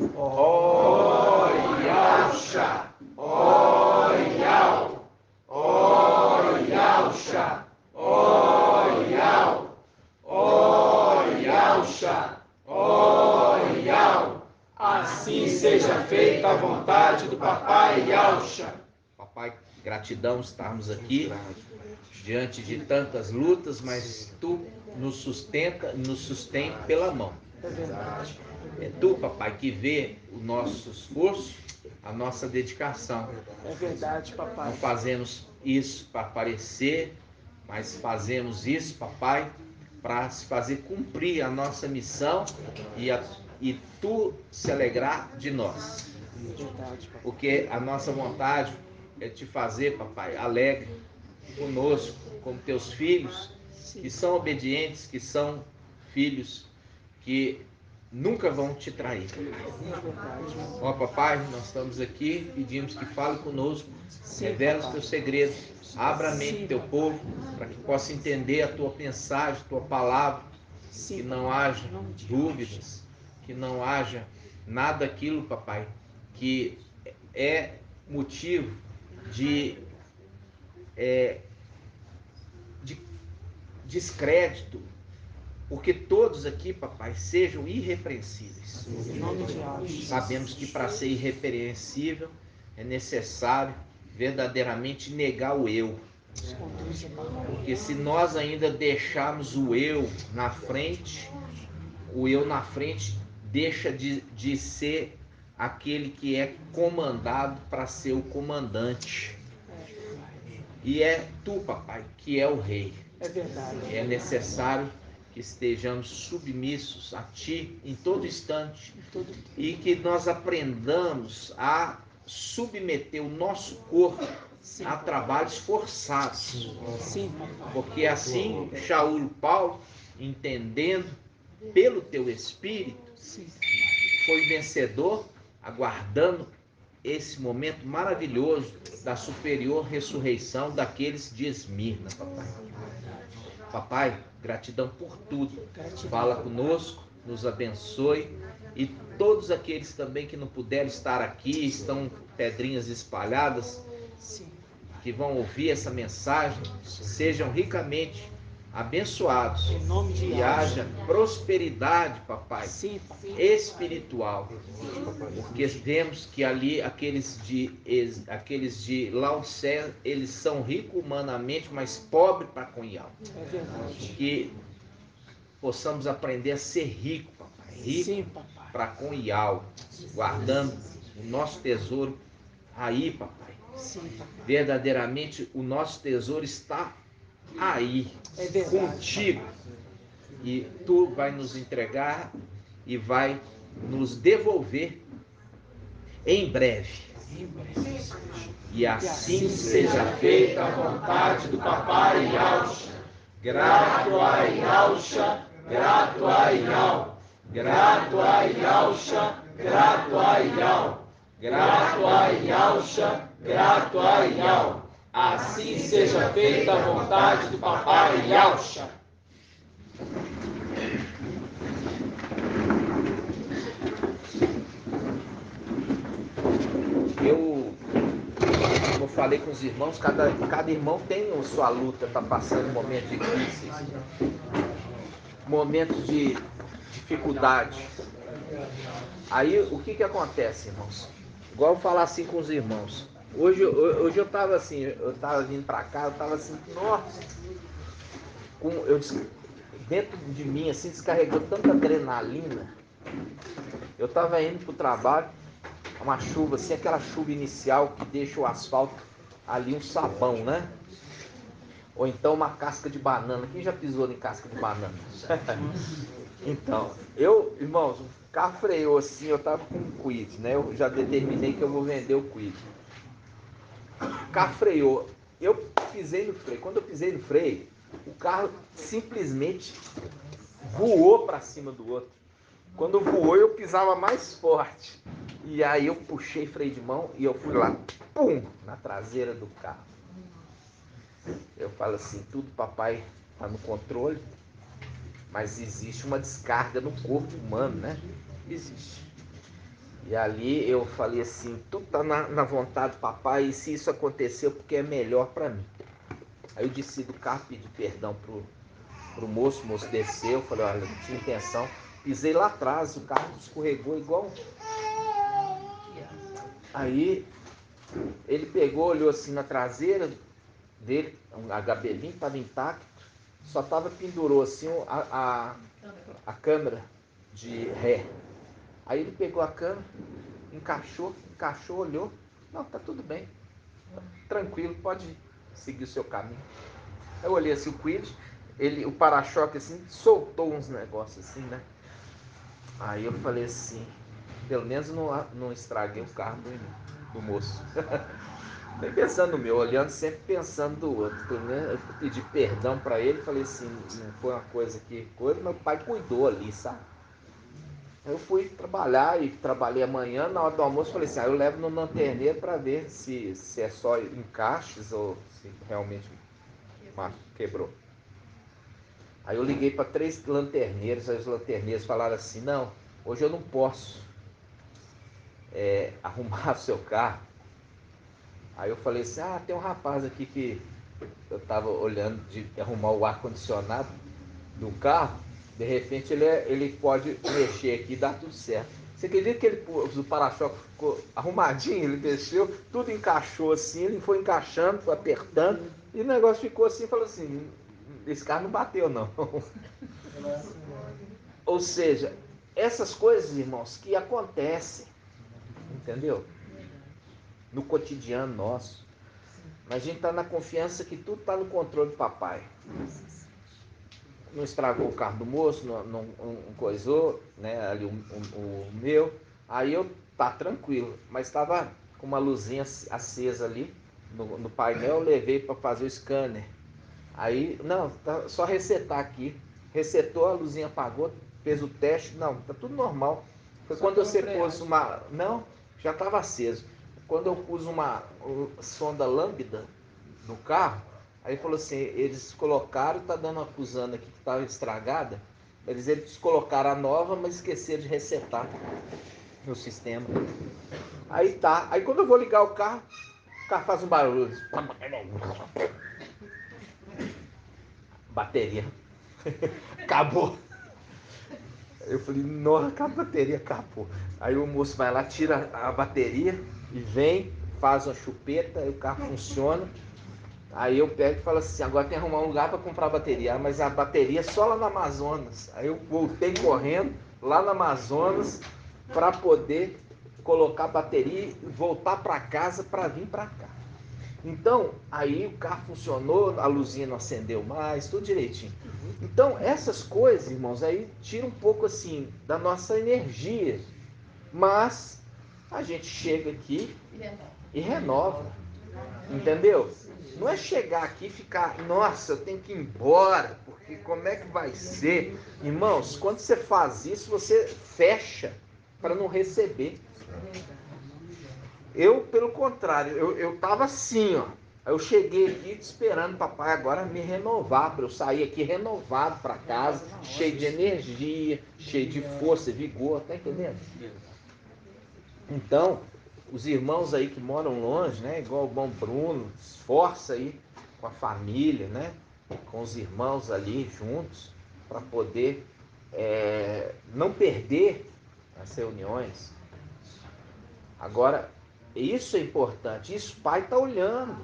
Oriauxa, Oriau, Oriauxa, Oriau, Oriauxa, Oriau. Assim seja feita a vontade do Papai Yauxa. Papai, gratidão estarmos aqui diante de tantas lutas, mas Tu nos sustém pela mão. É verdade. É Tu, papai, que vê o nosso esforço, a nossa dedicação. É verdade, papai. Não fazemos isso para aparecer, mas fazemos isso, papai, para se fazer cumprir a nossa missão e Tu se alegrar de nós. É verdade, papai. Porque a nossa vontade é te fazer, papai, alegre conosco, como teus filhos, que são obedientes, que são filhos que nunca vão te trair. Ó papai, nós estamos aqui, pedimos que fale conosco, revela os teus segredos, abra a mente do teu povo, para que possa entender a tua mensagem, a tua palavra, que não haja dúvidas, que não haja nada daquilo, papai, que é motivo de descrédito, porque todos aqui, papai, sejam irrepreensíveis. Em nome de Jesus. Sabemos que para ser irrepreensível é necessário verdadeiramente negar o eu. Porque se nós ainda deixarmos o eu na frente deixa de ser aquele que é comandado para ser o comandante. E é Tu, papai, que é o rei. É verdade. É necessário que estejamos submissos a Ti em todo instante e que nós aprendamos a submeter o nosso corpo a trabalhos forçados. Sim, papai. Porque assim Shaul Paulo, entendendo pelo Teu Espírito, foi vencedor, aguardando esse momento maravilhoso da superior ressurreição daqueles de Esmirna, papai. Papai, gratidão por tudo. Fala conosco, nos abençoe e todos aqueles também que não puderam estar aqui, estão pedrinhas espalhadas, que vão ouvir essa mensagem, sejam ricamente abençoados e haja prosperidade, papai, espiritual, porque vemos que ali aqueles de Laodicea, eles são ricos humanamente, mas pobres para com alma. Que possamos aprender a ser rico, papai, rico para com alma, guardando o nosso tesouro aí, papai. Verdadeiramente o nosso tesouro está aí, contigo, e Tu vai nos entregar e vai nos devolver em breve. E assim seja feita a vontade do Papai Yauxa. Grato a Yauxa, grato a Yau, grato a Yauxa, grato a Yau, grato a Yauxa, grato a Yau. Assim seja feita a vontade do Papai Yauxa. Como eu falei com os irmãos, cada irmão tem a sua luta, está passando momentos difíceis, momentos de dificuldade. Aí o que acontece, irmãos? Igual eu falar assim com os irmãos. Hoje eu estava assim, eu estava vindo para cá, eu estava assim, nossa, dentro de mim assim, descarregou tanta adrenalina. Eu estava indo para o trabalho, uma chuva assim, aquela chuva inicial que deixa o asfalto ali um sabão, né? Ou então uma casca de banana. Quem já pisou em casca de banana? Então, irmãos, o carro freou assim, eu tava com um Kwid, né? Eu já determinei que eu vou vender o Kwid. O carro freou, eu pisei no freio. Quando eu pisei no freio, o carro simplesmente voou para cima do outro. Quando voou, eu pisava mais forte. E aí eu puxei freio de mão e eu fui lá, pum, na traseira do carro. Eu falo assim, tudo papai está no controle, mas existe uma descarga no corpo humano, né? Existe. E ali eu falei assim, tudo tá na vontade do papai, e se isso aconteceu, porque é melhor para mim. Aí eu desci do carro, pedi perdão pro moço, o moço desceu, falei, olha, não tinha intenção. Pisei lá atrás, o carro escorregou igual. Aí ele pegou, olhou assim na traseira dele, a gabelinha estava intacto, só pendurou assim a câmera de ré. Aí ele pegou a câmera, encaixou, olhou, não, tá tudo bem, tá tranquilo, pode seguir o seu caminho. Eu olhei assim o Quid, o para-choque assim, soltou uns negócios assim, né? Aí eu falei assim, pelo menos não estraguei o carro do moço. Nem pensando no meu, olhando sempre pensando do outro. Pelo menos eu pedi perdão para ele, falei assim, não foi uma coisa que meu pai cuidou ali, sabe? Eu fui trabalhar e trabalhei amanhã, na hora do almoço falei assim, eu levo no lanterneiro para ver se é só encaixes ou se realmente quebrou. Aí eu liguei para 3 lanterneiros, aí os lanterneiros falaram assim, não, hoje eu não posso arrumar o seu carro. Aí eu falei assim, tem um rapaz aqui que eu estava olhando de arrumar o ar-condicionado do carro, de repente ele pode mexer aqui e dar tudo certo. Você acredita que o para-choque ficou arrumadinho, ele mexeu, tudo encaixou assim, ele foi encaixando, foi apertando, e o negócio ficou assim, falou assim, esse carro não bateu não. Ou seja, essas coisas, irmãos, que acontecem, entendeu? No cotidiano nosso. Mas a gente está na confiança que tudo está no controle do papai. Não estragou o carro do moço, não coisou, né, ali o meu. Aí eu tá tranquilo, mas estava com uma luzinha acesa ali no painel, eu levei para fazer o scanner. Aí, não, tá só resetar aqui. Resetou, a luzinha apagou, fez o teste, não, tá tudo normal. Foi só quando você pôs uma. Não, já estava aceso. Quando eu pus uma sonda lambda no carro, aí falou assim, eles colocaram, tá dando acusando aqui que estava estragada, eles colocaram a nova, mas esqueceram de resetar no sistema. Aí tá, aí quando eu vou ligar o carro faz um barulho. Bateria. Acabou. Eu falei, nossa, a bateria acabou. Aí o moço vai lá, tira a bateria e vem, faz uma chupeta, aí o carro funciona. Aí eu pego e falo assim, agora tem que arrumar um lugar para comprar a bateria. Mas a bateria é só lá no Amazonas. Aí eu voltei correndo lá no Amazonas para poder colocar a bateria e voltar para casa para vir para cá. Então, aí o carro funcionou, a luzinha não acendeu mais, tudo direitinho. Então, essas coisas, irmãos, aí tira um pouco assim da nossa energia. Mas a gente chega aqui e renova. Entendeu? Não é chegar aqui e ficar, nossa, eu tenho que ir embora, porque como é que vai ser? Irmãos, quando você faz isso, você fecha para não receber. Eu, pelo contrário, eu tava assim, ó. Eu cheguei aqui esperando o papai agora me renovar, para eu sair aqui renovado para casa, cheio de energia, cheio de força e vigor, tá entendendo? Então, os irmãos aí que moram longe, né, igual o bom Bruno, esforça aí com a família, né, com os irmãos ali juntos, para poder não perder as reuniões. Agora, isso é importante, isso o pai está olhando,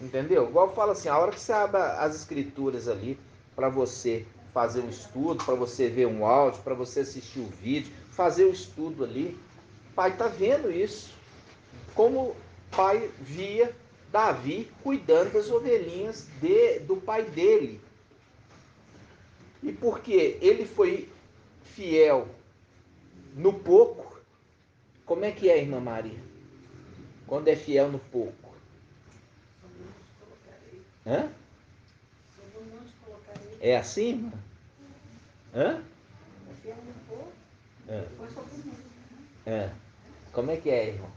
entendeu? Igual eu falo assim, a hora que você abre as escrituras ali, para você fazer um estudo, para você ver um áudio, para você assistir o vídeo, fazer o estudo ali, o pai está vendo isso. Como o pai via Davi cuidando das ovelhinhas do pai dele. E porque ele foi fiel no pouco, como é que é, irmã Maria? Quando é fiel no pouco? Hã? É assim, irmã? Hã? Como é que é, irmãos?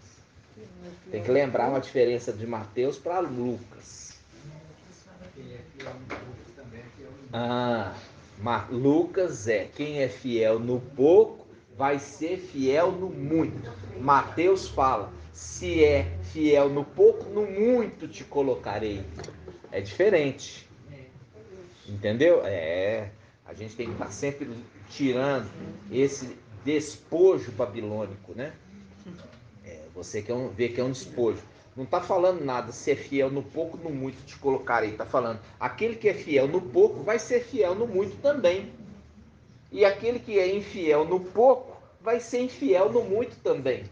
Tem que lembrar uma diferença de Mateus para Lucas. Lucas quem é fiel no pouco, vai ser fiel no muito. Mateus fala, se é fiel no pouco, no muito te colocarei. É diferente. Entendeu? A gente tem que estar sempre tirando esse despojo babilônico, né? Você quer ver que é um despojo. Não está falando nada, ser fiel no pouco, no muito te colocarei. Está falando, aquele que é fiel no pouco vai ser fiel no muito também. E aquele que é infiel no pouco vai ser infiel no muito também.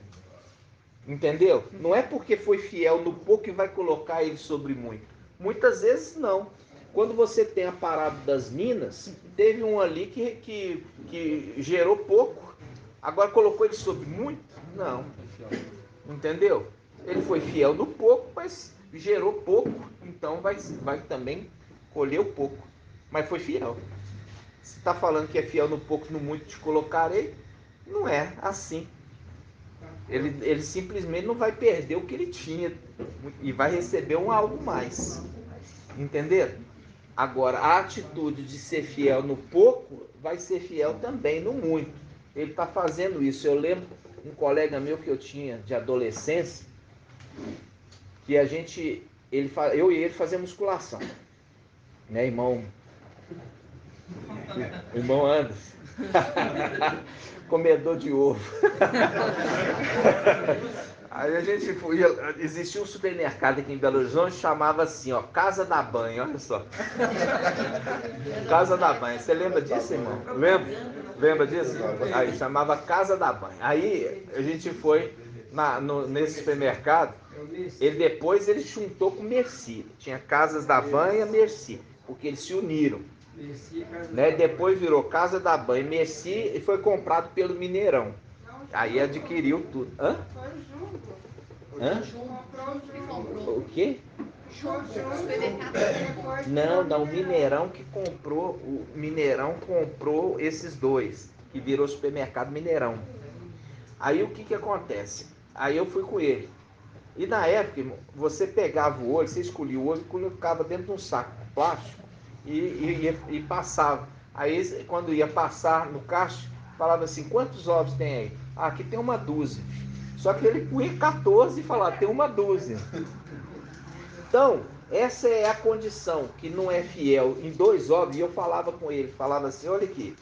Entendeu? Não é porque foi fiel no pouco que vai colocar ele sobre muito. Muitas vezes não. Quando você tem a parábola das minas, teve um ali que gerou pouco, agora colocou ele sobre muito? Não. Entendeu? Ele foi fiel no pouco, mas gerou pouco, então vai também colher o pouco. Mas foi fiel. Se está falando que é fiel no pouco, no muito te colocarei, não é assim. Ele simplesmente não vai perder o que ele tinha e vai receber um algo mais. Entenderam? Agora, a atitude de ser fiel no pouco vai ser fiel também no muito. Ele está fazendo isso. Eu lembro um colega meu que eu tinha de adolescência, que a gente, eu e ele fazemos musculação, né, irmão? Irmão Anderson. Comedor de ovo. Aí a gente foi, existia um supermercado aqui em Belo Horizonte, chamava assim, ó, Casa da Banha, olha só. Casa da Banha. Você lembra disso, irmão? Lembra disso? Aí chamava Casa da Banha. Aí a gente foi nesse supermercado. Depois ele juntou com Merci. Tinha Casas da Banha e Merci, porque eles se uniram. Né? Depois virou Casa da Banha, Merci, e foi comprado pelo Mineirão. Aí adquiriu tudo. Hã? Hã? O quê? Não, o Mineirão que comprou, o Mineirão comprou esses dois, que virou supermercado Mineirão. Aí o que acontece? Aí eu fui com ele. E na época, irmão, você pegava o olho, você escolhia o olho e colocava dentro de um saco plástico e passava. Aí quando ia passar no caixa, falava assim, quantos ovos tem aí? Ah, aqui tem uma dúzia. Só que ele punha 14 e falava, tem uma dúzia. Então, essa é a condição que não é fiel em 2 ovos. E eu falava com ele, falava assim, olha aqui,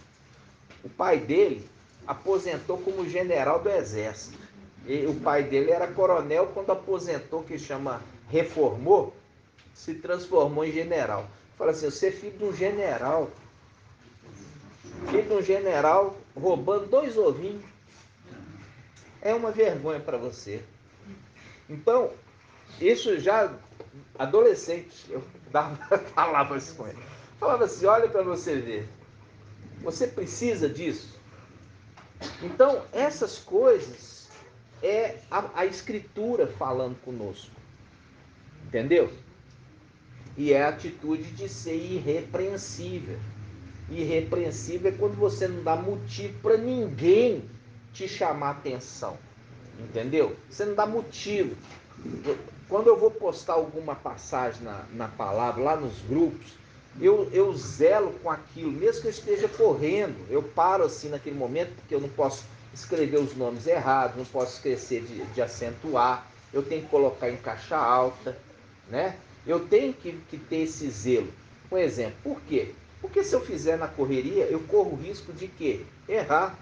o pai dele aposentou como general do exército. E o pai dele era coronel, quando aposentou, que chama reformou, se transformou em general. Fala assim, você é filho de um general. Filho de um general roubando 2 ovinhos. É uma vergonha para você. Então, isso já adolescente, eu falava isso com ele. Falava assim, olha para você ver. Você precisa disso? Então, essas coisas é a escritura falando conosco. Entendeu? E é a atitude de ser irrepreensível. Irrepreensível é quando você não dá motivo para ninguém te chamar atenção. Entendeu? Você não dá motivo. Quando eu vou postar alguma passagem na palavra, lá nos grupos, eu zelo com aquilo, mesmo que eu esteja correndo, eu paro assim naquele momento, porque eu não posso escrever os nomes errados, não posso esquecer de acentuar, eu tenho que colocar em caixa alta, né? Eu tenho que ter esse zelo. Um exemplo, por quê? Porque se eu fizer na correria, eu corro o risco de quê? Errar.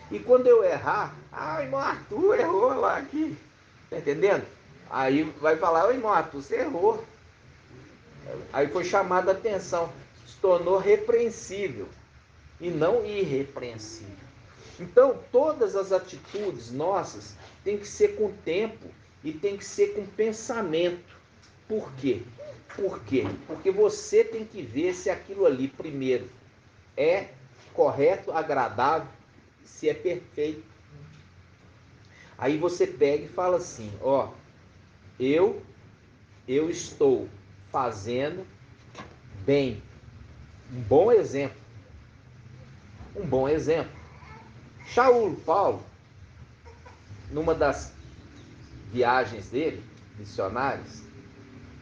E quando eu errar, irmão Arthur errou lá aqui. Tá entendendo? Aí vai falar, ô irmão Arthur, você errou. Aí foi chamada a atenção. Se tornou repreensível e não irrepreensível. Então, todas as atitudes nossas têm que ser com tempo e tem que ser com pensamento. Por quê? Por quê? Porque você tem que ver se aquilo ali, primeiro, é correto, agradável, se é perfeito. Aí você pega e fala assim, ó, eu estou fazendo bem. Um bom exemplo. Um bom exemplo. Shaul Paulo, numa das viagens dele, missionárias,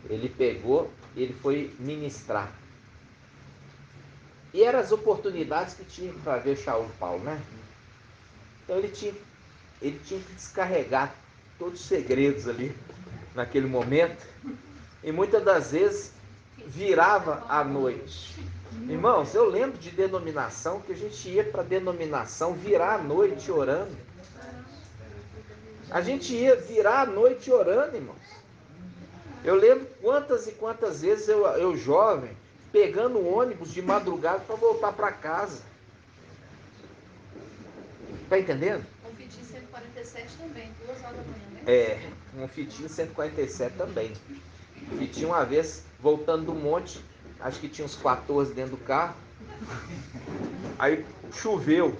ele foi ministrar. E eram as oportunidades que tinha para ver Shaul Paulo, né? Então ele tinha que descarregar todos os segredos ali, naquele momento. E muitas das vezes virava à noite. Irmãos, eu lembro de denominação, que a gente ia para denominação virar à noite orando. A gente ia virar à noite orando, irmãos. Eu lembro quantas e quantas vezes eu jovem, pegando ônibus de madrugada para voltar para casa. Tá entendendo? Um fitinho 147 também, 2 horas da manhã, né? É, um fitinho 147 também. Fitinho uma vez, voltando do monte, acho que tinha uns 14 dentro do carro. Aí choveu.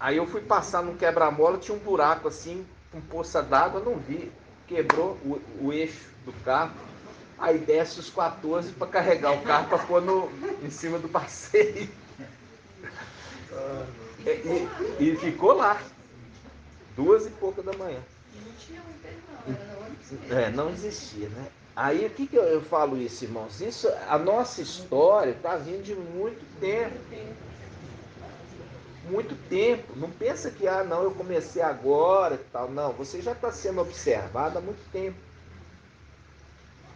Aí eu fui passar num quebra-mola, tinha um buraco assim, com poça d'água, não vi. Quebrou o eixo do carro. Aí desce os 14 para carregar o carro para pôr em cima do passeio. E ficou lá. 2 e pouca da manhã. E não tinha Uber não, era ônibus mesmo. Não existia, né? Aí o que eu falo isso, irmãos? Isso, a nossa história está vindo de muito tempo. Muito tempo. Não pensa que, não, eu comecei agora e tal. Não, você já está sendo observado há muito tempo.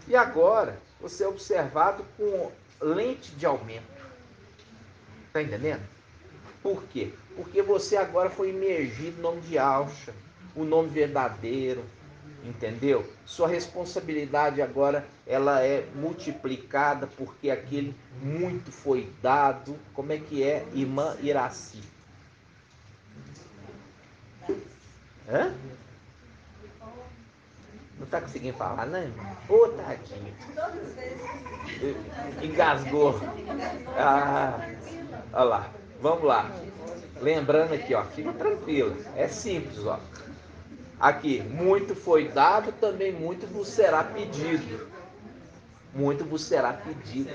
E agora, você é observado com lente de aumento. Está entendendo? Por quê? Porque você agora foi imergido no nome de Alcha, o nome verdadeiro, entendeu? Sua responsabilidade agora, ela é multiplicada, porque aquele muito foi dado. Como é que é, irmã Iraci? Hã? Não está conseguindo falar, não, irmão? Ô, tadinho. Engasgou. Olha lá. Vamos lá. Lembrando aqui, ó. Fica tranquilo. É simples, ó. Aqui, muito foi dado, também muito vos será pedido. Muito vos será pedido.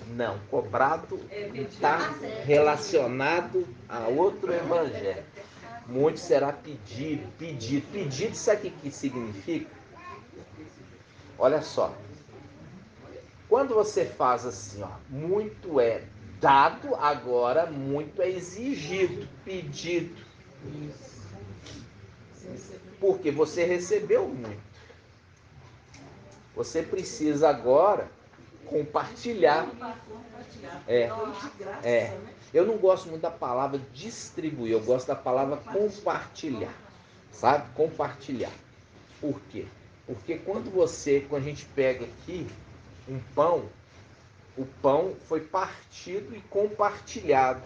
Não, cobrado está relacionado a outro evangelho. Muito será pedido, pedido. Pedido, sabe o que significa? Olha só. Quando você faz assim, ó, muito é dado, agora muito é exigido, pedido. Porque você recebeu muito. Você precisa agora compartilhar. Eu não gosto muito da palavra distribuir, eu gosto da palavra compartilhar. Sabe? Compartilhar. Por quê? Porque quando a gente pega aqui um pão, o pão foi partido e compartilhado,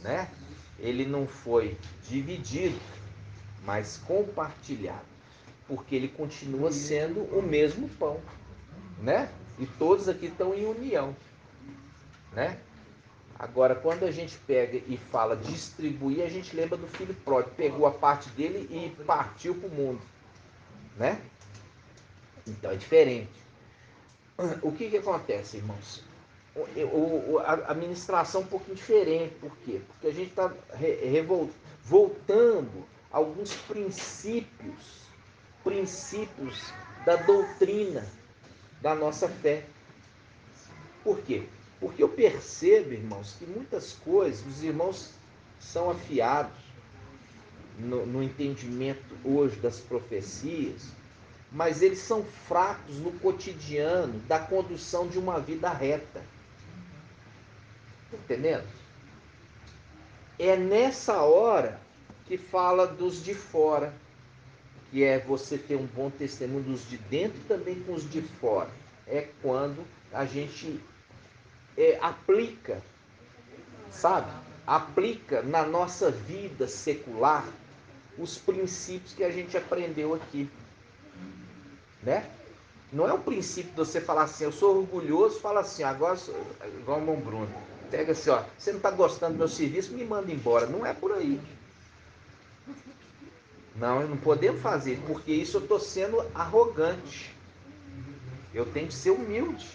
né? Ele não foi dividido, mas compartilhado, porque ele continua sendo o mesmo pão, né? E todos aqui estão em união, né? Agora, quando a gente pega e fala distribuir, a gente lembra do filho pródigo, pegou a parte dele e partiu para o mundo, né? Então é diferente. O que acontece, irmãos? A administração é um pouquinho diferente. Por quê? Porque a gente está voltando a alguns princípios da doutrina da nossa fé. Por quê? Porque eu percebo, irmãos, que muitas coisas, os irmãos são afiados no entendimento hoje das profecias, mas eles são fracos no cotidiano da condução de uma vida reta. Entendendo? É nessa hora que fala dos de fora, que é você ter um bom testemunho dos de dentro e também com os de fora. É quando a gente aplica, sabe? Aplica na nossa vida secular os princípios que a gente aprendeu aqui, né? Não é um princípio de você falar assim, eu sou orgulhoso, fala assim, agora sou, igual o irmão Bruno, pega assim, ó, você não está gostando do meu serviço, me manda embora. Não é por aí. Não podemos fazer, porque isso eu estou sendo arrogante. Eu tenho que ser humilde,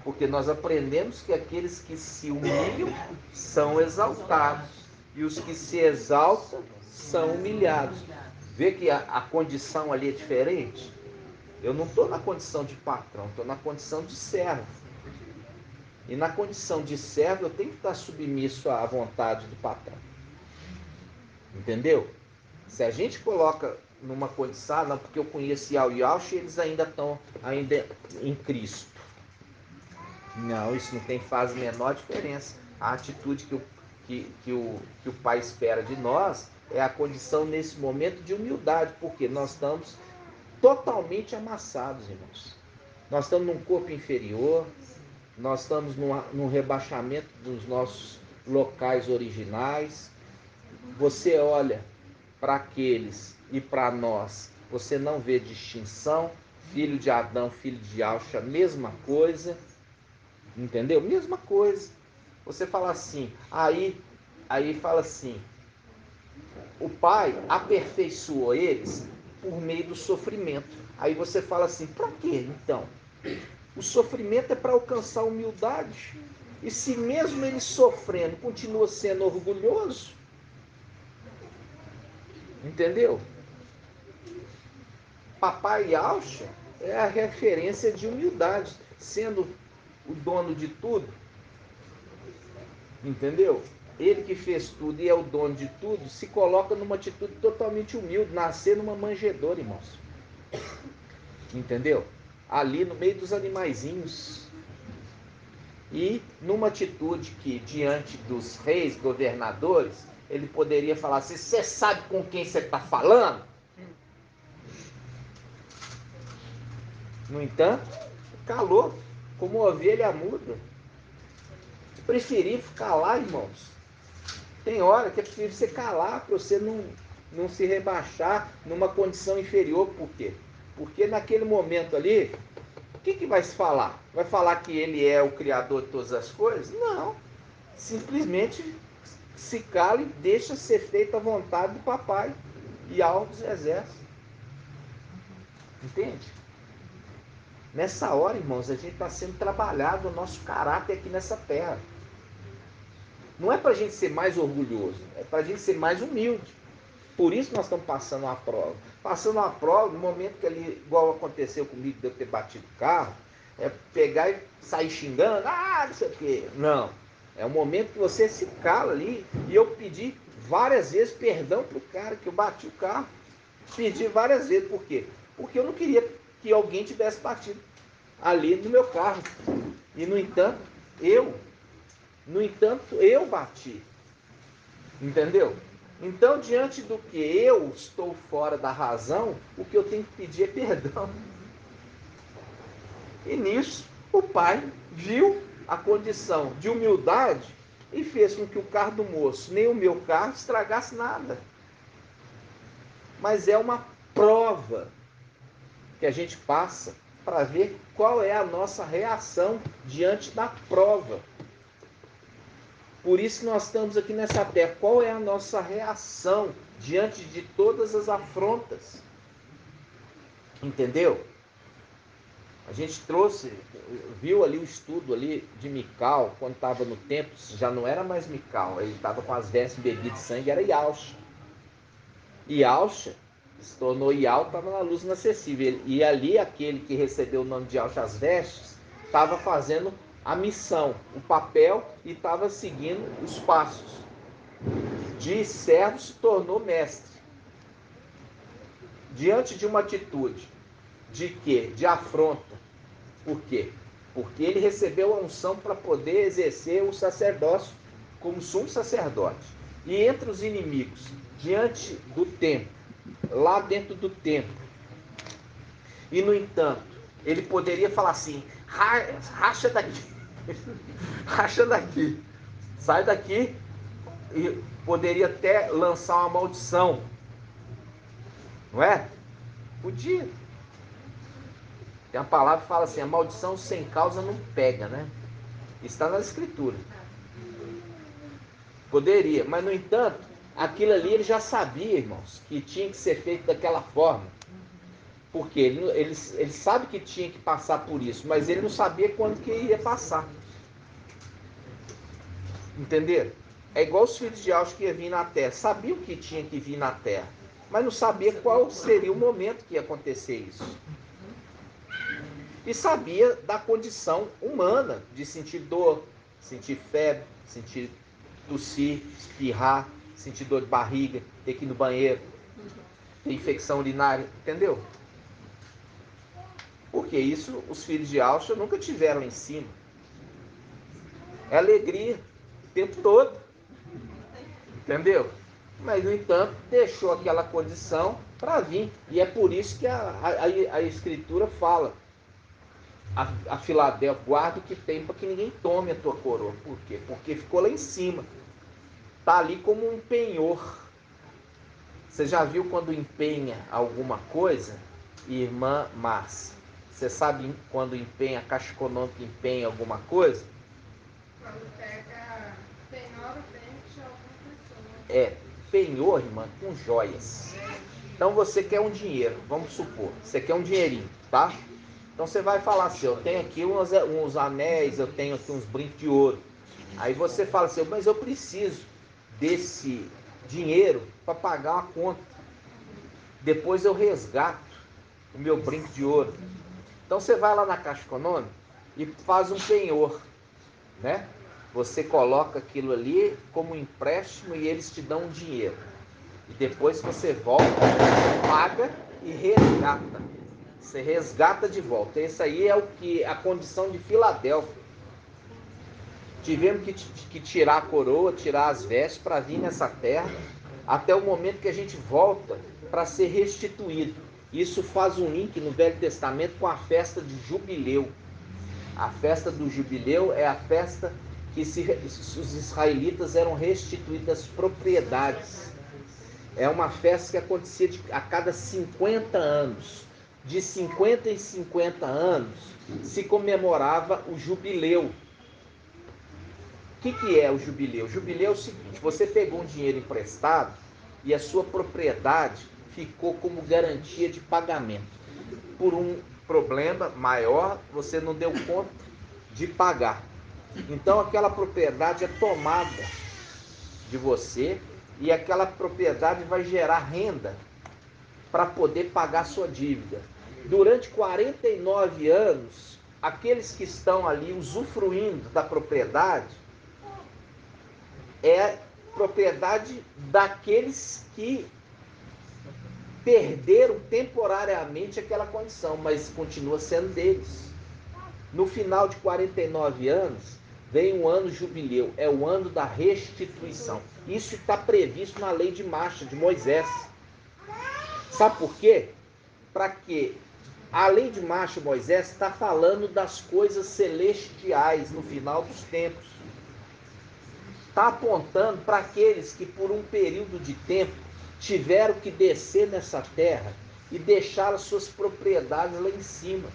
porque nós aprendemos que aqueles que se humilham são exaltados, e os que se exaltam são humilhados. Vê que a condição ali é diferente? Eu não estou na condição de patrão, estou na condição de servo. E na condição de servo eu tenho que estar submisso à vontade do patrão. Entendeu? Se a gente coloca numa condição, não, porque eu conheço Iau e Yauch, eles ainda estão em Cristo. Não, isso não faz a menor diferença. A atitude que o Pai espera de nós é a condição nesse momento de humildade, porque nós estamos totalmente amassados, irmãos. Nós estamos num corpo inferior, nós estamos num rebaixamento dos nossos locais originais. Você olha para aqueles e para nós, você não vê distinção. Filho de Adão, filho de Yauch, mesma coisa. Entendeu? Mesma coisa. Você fala assim, aí fala assim, o Pai aperfeiçoou eles por meio do sofrimento. Aí você fala assim, para quê então? O sofrimento é para alcançar a humildade. E se mesmo ele sofrendo, continua sendo orgulhoso, entendeu? Papai Yauch é a referência de humildade, sendo o dono de tudo, entendeu? Ele que fez tudo e é o dono de tudo, se coloca numa atitude totalmente humilde, nascer numa manjedoura, irmãos. Entendeu? Ali no meio dos animaizinhos. E numa atitude que, diante dos reis, governadores, ele poderia falar assim, você sabe com quem você está falando? No entanto, calou, como ovelha muda. Preferi ficar lá, irmãos. Tem hora que é preferível você calar, para você não se rebaixar numa condição inferior. Por quê? Porque naquele momento ali, o que vai se falar? Vai falar que ele é o criador de todas as coisas? Não. Simplesmente se cala e deixa ser feita a vontade do papai e Yauch dos exércitos. Entende? Nessa hora, irmãos, a gente está sendo trabalhado o nosso caráter aqui nessa terra. Não é para a gente ser mais orgulhoso, é para a gente ser mais humilde. Por isso nós estamos passando uma prova. Passando uma prova, no momento que ali, igual aconteceu comigo, de eu ter batido o carro, é pegar e sair xingando, não sei o quê. Não. É um momento que você se cala ali. E eu pedi várias vezes perdão para o cara que eu bati o carro. Pedi várias vezes. Por quê? Porque eu não queria que alguém tivesse batido ali no meu carro. E, no entanto, eu bati. Entendeu? Então, diante do que eu estou fora da razão, o que eu tenho que pedir é perdão. E nisso, o pai viu a condição de humildade e fez com que o carro do moço, nem o meu carro, estragasse nada. Mas é uma prova que a gente passa para ver qual é a nossa reação diante da prova. Por isso nós estamos aqui nessa terra. Qual é a nossa reação diante de todas as afrontas? Entendeu? A gente viu ali o estudo ali de Mical, quando estava no templo, já não era mais Mical, ele estava com as vestes bebidas de sangue, era Yauch. Yauch se tornou Iau, estava na luz inacessível. E ali aquele que recebeu o nome de Yauch, as vestes, estava fazendo a missão, o papel, e estava seguindo os passos. De servo se tornou mestre. Diante de uma atitude de quê? De afronta. Por quê? Porque ele recebeu a unção para poder exercer o sacerdócio como sumo sacerdote. E entre os inimigos, diante do templo, lá dentro do templo, e no entanto, ele poderia falar assim, racha daqui, racha daqui, sai daqui, e poderia até lançar uma maldição, não é? Podia. Tem uma palavra que fala assim, a maldição sem causa não pega, né? Está na escritura. Poderia, mas no entanto, aquilo ali ele já sabia, irmãos, que tinha que ser feito daquela forma. Porque ele sabe que tinha que passar por isso, mas ele não sabia quando que ia passar. Entenderam? É igual os filhos de Yauch que ia vir na terra. Sabiam que tinha que vir na terra, mas não sabia qual seria o momento que ia acontecer isso. E sabia da condição humana de sentir dor, sentir febre, sentir tossir, espirrar, sentir dor de barriga, ter que ir no banheiro. tem infecção urinária, entendeu? Porque isso os filhos de Alcha nunca tiveram em cima. É alegria o tempo todo, entendeu? Mas, no entanto, deixou aquela condição para vir. E é por isso que a Escritura fala: a Filadélfia, guarda o que tem para que ninguém tome a tua coroa. Por quê? Porque ficou lá em cima. Está ali como um penhor. Você já viu quando empenha alguma coisa, irmã Márcia? Você sabe quando empenha, a Caixa Econômica empenha alguma coisa? Quando pega penhora, de alguma pessoa. É, penhor, irmã, com joias. Então você quer um dinheiro, vamos supor, você quer um dinheirinho, tá? Então você vai falar assim: eu tenho aqui uns anéis, eu tenho aqui uns brincos de ouro. Aí você fala assim: mas eu preciso desse dinheiro para pagar uma conta. Depois eu resgato o meu brinco de ouro. Então você vai lá na Caixa Econômica e faz um penhor, né? Você coloca aquilo ali como empréstimo e eles te dão um dinheiro. E depois você volta, paga e resgata. Você resgata de volta. Esse aí é a condição de Filadélfia. Tivemos que tirar a coroa, tirar as vestes para vir nessa terra, até o momento que a gente volta para ser restituído. Isso faz um link no Velho Testamento com a festa de Jubileu. A festa do Jubileu é a festa que os israelitas eram restituídos as propriedades. É uma festa que acontecia a cada 50 anos. De 50 em 50 anos se comemorava o Jubileu. O que é o jubileu? O jubileu é o seguinte: você pegou um dinheiro emprestado e a sua propriedade ficou como garantia de pagamento. Por um problema maior, você não deu conta de pagar. Então aquela propriedade é tomada de você e aquela propriedade vai gerar renda para poder pagar sua dívida. Durante 49 anos, aqueles que estão ali usufruindo da propriedade é propriedade daqueles que perderam temporariamente aquela condição, mas continua sendo deles. No final de 49 anos, vem o ano jubileu, é o ano da restituição. Isso está previsto na lei de marcha de Moisés. Sabe por quê? Para quê? A lei de marcha de Moisés está falando das coisas celestiais no final dos tempos. Está apontando para aqueles que por um período de tempo tiveram que descer nessa terra e deixar as suas propriedades lá em cima.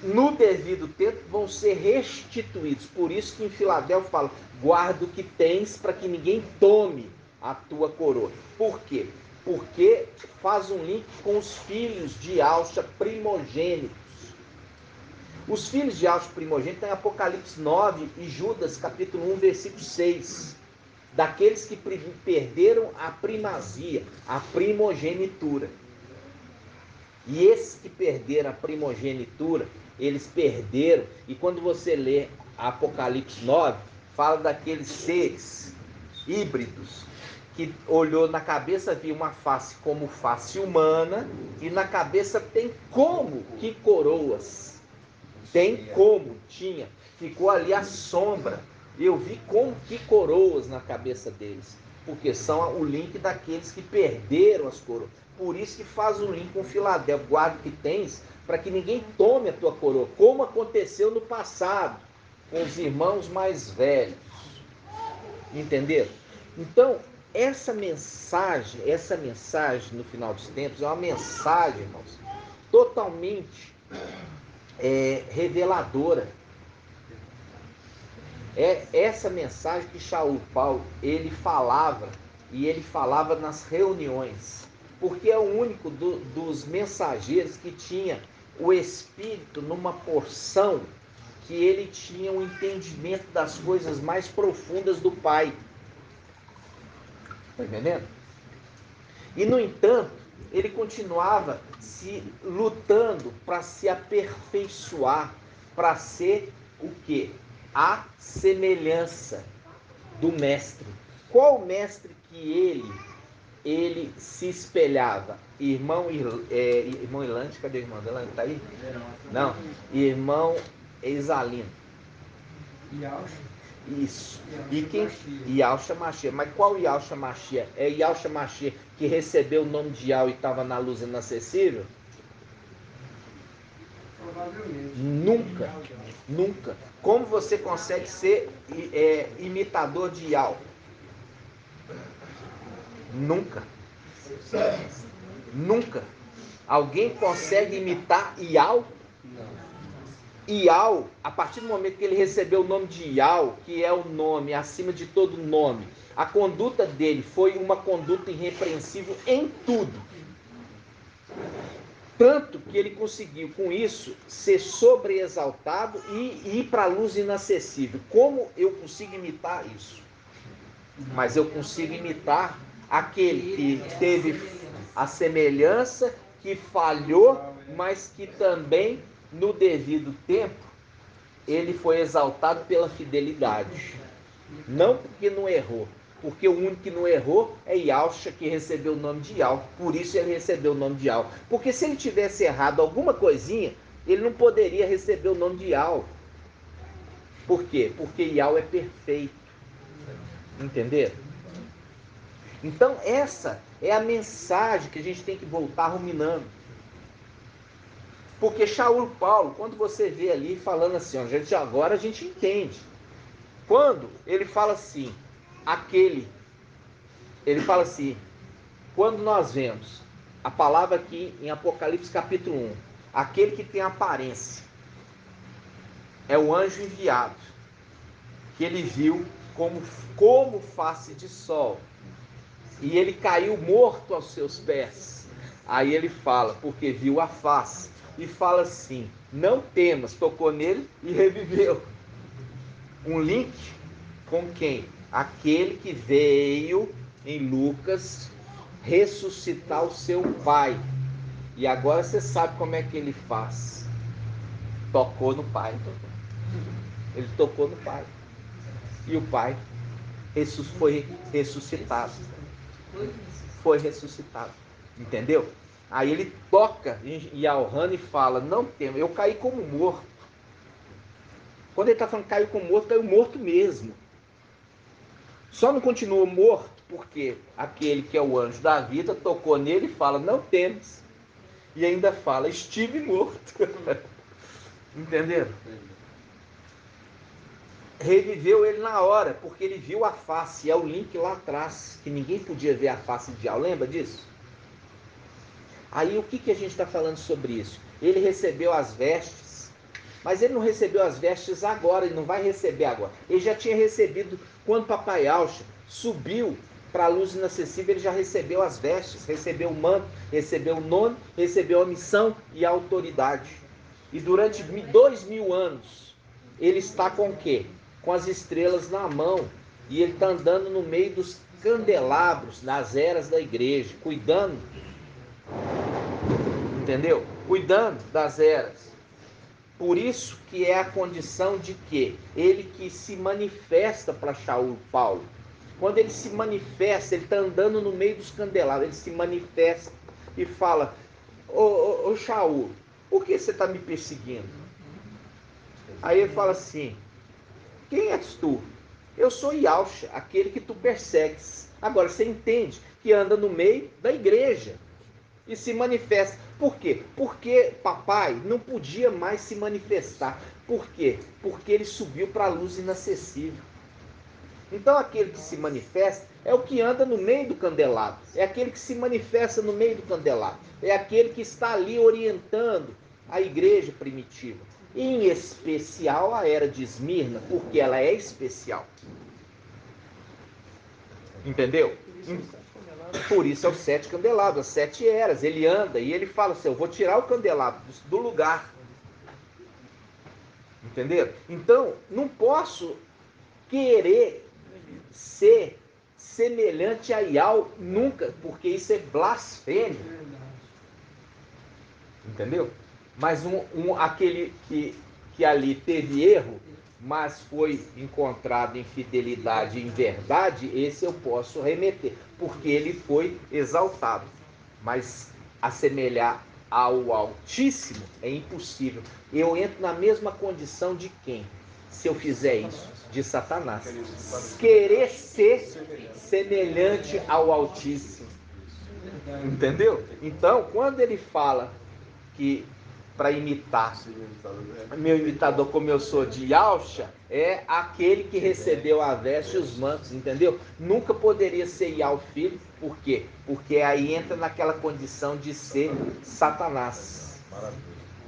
No devido tempo vão ser restituídos. Por isso que em Filadélfia fala: guarda o que tens para que ninguém tome a tua coroa. Por quê? Porque faz um link com os filhos de Alcha primogênitos. Os filhos de Alcha primogênitos estão em Apocalipse 9 e Judas capítulo 1, versículo 6. Daqueles que perderam a primazia, a primogenitura. E esses que perderam a primogenitura, eles perderam. E quando você lê Apocalipse 9, fala daqueles seres híbridos que olhou na cabeça, viu uma face como face humana, e na cabeça tem como que coroas. Tem como, tinha. Ficou ali a sombra. Eu vi como que coroas na cabeça deles. Porque são o link daqueles que perderam as coroas. Por isso que faz um link com Filadélfia. Guarda o que tens, para que ninguém tome a tua coroa. Como aconteceu no passado, com os irmãos mais velhos. Entenderam? Então, essa mensagem no final dos tempos é uma mensagem, irmãos, totalmente reveladora. É essa mensagem que Shaul Paulo ele falava, e ele falava nas reuniões, porque é o único dos mensageiros que tinha o Espírito numa porção que ele tinha um entendimento das coisas mais profundas do Pai. Está entendendo? E, no entanto, ele continuava se lutando para se aperfeiçoar, para ser o quê? A semelhança do mestre. Qual mestre que ele ele se espelhava. Irmão Irlande, cadê o irmão dela? Está aí? Não. Irmão Exalino. Isso. E quem? Yahshua Mashiach. Mas qual Yahshua Mashiach? É Yahshua Mashiach que recebeu o nome de Yahweh e estava na luz inacessível? Nunca. Nunca. Como você consegue ser imitador de Yahweh? Nunca. Nunca. Alguém consegue imitar Yahweh? Yahweh, a partir do momento que ele recebeu o nome de Yahweh, que é o nome acima de todo nome, a conduta dele foi uma conduta irrepreensível em tudo. Tanto que ele conseguiu, com isso, ser sobreexaltado e ir para a luz inacessível. Como eu consigo imitar isso? Mas eu consigo imitar aquele que teve a semelhança, que falhou, mas que também, no devido tempo, ele foi exaltado pela fidelidade. Não porque não errou, porque o único que não errou é Yahshua, que recebeu o nome de Yahweh. Por isso ele recebeu o nome de Yahweh. Porque se ele tivesse errado alguma coisinha, ele não poderia receber o nome de Yahweh. Por quê? Porque Yahweh é perfeito. Entenderam? Então essa é a mensagem que a gente tem que voltar ruminando. Porque Shaul Paulo, quando você vê ali falando assim, ó, agora a gente entende. Quando ele fala assim, ele fala assim, quando nós vemos a palavra aqui em Apocalipse capítulo 1, aquele que tem aparência, é o anjo enviado, que ele viu como face de sol, e ele caiu morto aos seus pés. Aí ele fala, porque viu a face, e fala assim, não temas, tocou nele e reviveu. Um link com quem? Aquele que veio em Lucas ressuscitar o seu pai. E agora você sabe como é que ele faz. Tocou no pai. Ele tocou no pai. E o pai foi ressuscitado. Foi ressuscitado. Entendeu? Aí ele toca em Alhana e fala, não tema, eu caí como morto. Quando ele está falando caiu como morto, caiu morto mesmo. Só não continua morto porque aquele que é o anjo da vida tocou nele e fala, não temas. E ainda fala, estive morto. Entenderam? Reviveu ele na hora, porque ele viu a face. É o link lá atrás, que ninguém podia ver a face de Yahweh. Lembra disso? Aí o que a gente está falando sobre isso? Ele recebeu as vestes, mas ele não recebeu as vestes agora, ele não vai receber agora. Ele já tinha recebido quando Papai Yahshua subiu para a luz inacessível, ele já recebeu as vestes, recebeu o manto, recebeu o nome, recebeu a missão e a autoridade. E durante 2000 anos, ele está com o quê? Com as estrelas na mão. E ele está andando no meio dos candelabros, nas eras da igreja, cuidando. Entendeu? Cuidando das eras. Por isso que é a condição de que ele que se manifesta para Shaul Paulo. Quando ele se manifesta, ele está andando no meio dos candelabros, ele se manifesta e fala, ô Shaul, por que você está me perseguindo? Aí ele fala assim, quem és tu? Eu sou Yahshua, aquele que tu persegues. Agora você entende que anda no meio da igreja e se manifesta. Por quê? Porque papai não podia mais se manifestar. Por quê? Porque ele subiu para a luz inacessível. Então aquele que se manifesta é o que anda no meio do candelabro. É aquele que se manifesta no meio do candelabro. É aquele que está ali orientando a igreja primitiva. Em especial a era de Esmirna, porque ela é especial. Entendeu? Por isso é os 7 candelabros, as 7 eras. Ele anda e ele fala assim, eu vou tirar o candelabro do lugar. Entenderam? Então, não posso querer ser semelhante a Yahweh nunca, porque isso é blasfêmia. Entendeu? Mas aquele que ali teve erro, mas foi encontrado em fidelidade e em verdade, esse eu posso remeter, porque ele foi exaltado. Mas assemelhar ao Altíssimo é impossível. Eu entro na mesma condição de quem? Se eu fizer isso, de Satanás. Querer ser semelhante ao Altíssimo. Entendeu? Então, quando ele fala que para imitar meu imitador como eu sou de Yahshua, é aquele que recebeu a veste e os mantos, entendeu? Nunca poderia ser Yahweh filho, por quê? Porque aí entra naquela condição de ser Satanás.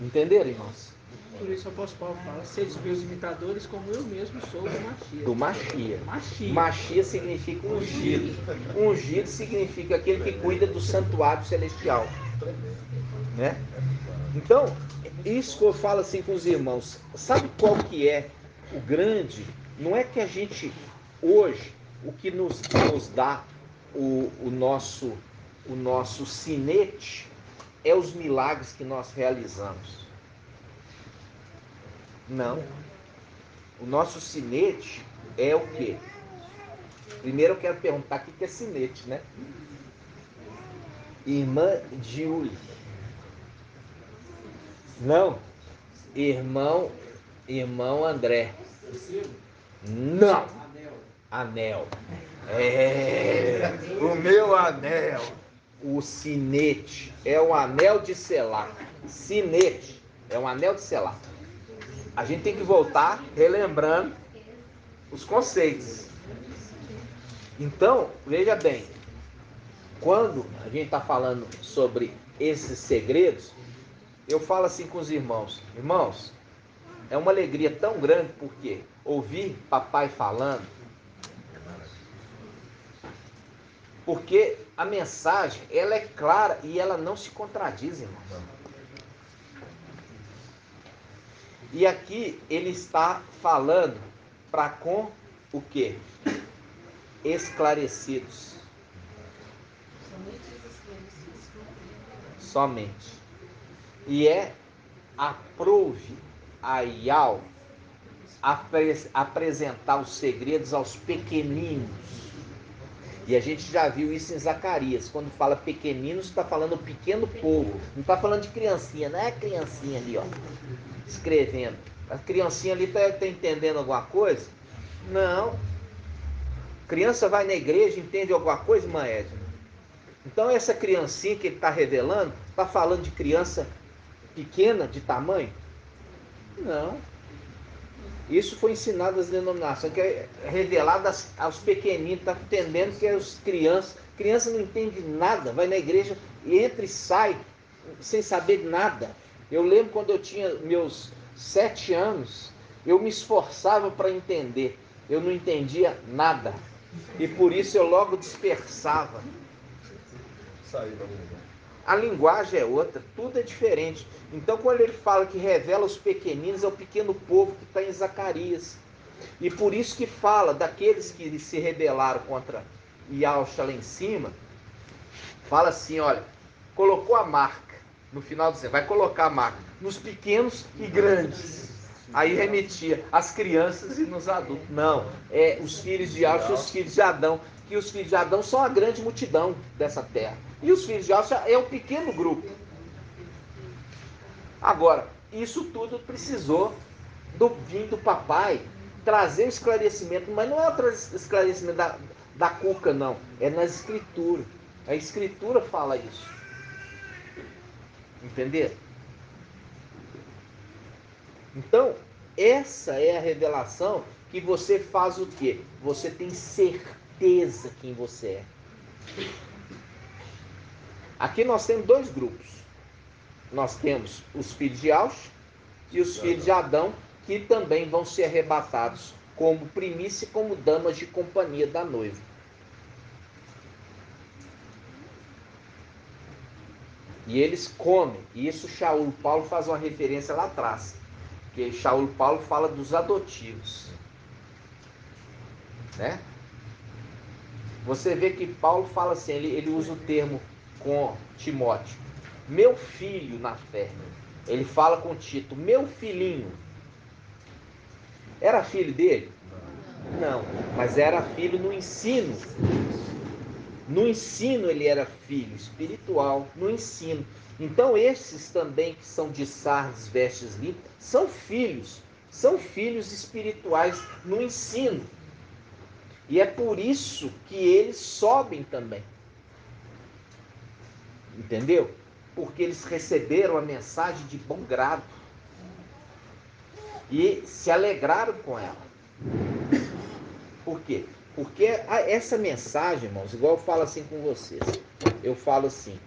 Entenderam, irmãos? Por isso o apóstolo Paulo fala, sede meus imitadores como eu mesmo sou do Mashiach. Do Mashiach. Mashiach. Mashiach significa ungido. Ungido significa aquele que cuida do santuário celestial. Né? Então, isso que eu falo assim com os irmãos, sabe qual que é o grande? Não é que a gente, hoje, o que nos dá o nosso sinete é os milagres que nós realizamos. Não. O nosso sinete é o quê? Primeiro eu quero perguntar o que é sinete, né? Irmã Julie. Não. Irmão André. Não. Anel. É. O meu anel. O sinete é o anel de selar. Sinete é um anel de selar. A gente tem que voltar relembrando os conceitos. Então, veja bem, quando a gente está falando sobre esses segredos, eu falo assim com os irmãos, é uma alegria tão grande, porque ouvir papai falando, porque a mensagem, ela é clara e ela não se contradiz, irmãos. E aqui ele está falando para com o quê? Esclarecidos. Somente. E aprove a Yahweh apresentar os segredos aos pequeninos. E a gente já viu isso em Zacarias. Quando fala pequeninos, está falando pequeno povo. Não está falando de criancinha, não é a criancinha ali, ó, escrevendo. A criancinha ali está entendendo alguma coisa? Não. Criança vai na igreja, entende alguma coisa, irmã Edna? Então essa criancinha que ele está revelando, está falando de criança pequena, de tamanho? Não. Isso foi ensinado às denominações, que é revelado aos pequeninos, está entendendo que as criança não entende nada, vai na igreja, entra e sai, sem saber nada. Eu lembro quando eu tinha meus 7 anos, eu me esforçava para entender, eu não entendia nada, e por isso eu logo dispersava. A linguagem é outra, tudo é diferente. Então, quando ele fala que revela os pequeninos, é o pequeno povo que está em Zacarias. E por isso que fala daqueles que se rebelaram contra Yahshua lá em cima, fala assim, olha, colocou a marca, no final dizendo, vai colocar a marca nos pequenos e grandes. Aí remetia às crianças e nos adultos. Não, é os filhos de Yahshua e os filhos de Adão, que os filhos de Adão são a grande multidão dessa terra. E os filhos de Yahshua é um pequeno grupo. Agora, isso tudo precisou do vinho do papai trazer o esclarecimento, mas não é o esclarecimento da cuca, não. É na escritura. A escritura fala isso. Entenderam? Então, essa é a revelação que você faz o quê? Você tem certeza quem você é. Aqui nós temos 2 grupos. Nós temos os filhos de Yahshua e os filhos de Adão, que também vão ser arrebatados como primícia e como damas de companhia da noiva. E eles comem. E isso Shaul Paulo faz uma referência lá atrás. Que Shaul Paulo fala dos adotivos. Né? Você vê que Paulo fala assim, ele usa o termo com Timóteo. Meu filho na fé. Ele fala com Tito, meu filhinho. Era filho dele? Não, mas era filho no ensino. No ensino ele era filho espiritual, no ensino. Então esses também que são de sardes, vestes limpas, são filhos espirituais no ensino. E é por isso que eles sobem também. Entendeu? Porque eles receberam a mensagem de bom grado e se alegraram com ela. Por quê? Porque essa mensagem, irmãos, igual eu falo assim com vocês, eu falo assim,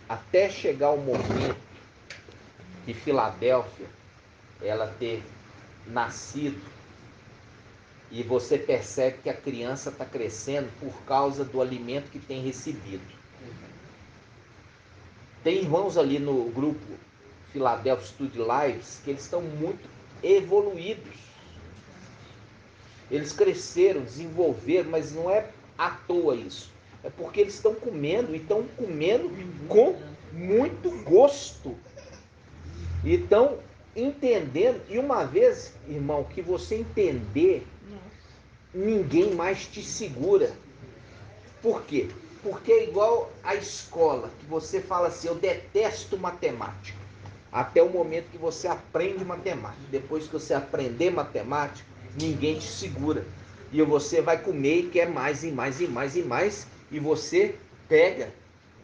até chegar o momento de Filadélfia, ela ter nascido, e você percebe que a criança está crescendo por causa do alimento que tem recebido. Tem irmãos ali no grupo Philadelphia Study Lives que eles estão muito evoluídos. Eles cresceram, desenvolveram, mas não é à toa isso. É porque eles estão comendo e estão comendo com muito gosto. E estão entendendo. E uma vez, irmão, que você entender, ninguém mais te segura. Por quê? Porque é igual a escola, que você fala assim, eu detesto matemática. Até o momento que você aprende matemática. Depois que você aprender matemática, ninguém te segura. E você vai comer e quer mais e mais e mais e mais. E você pega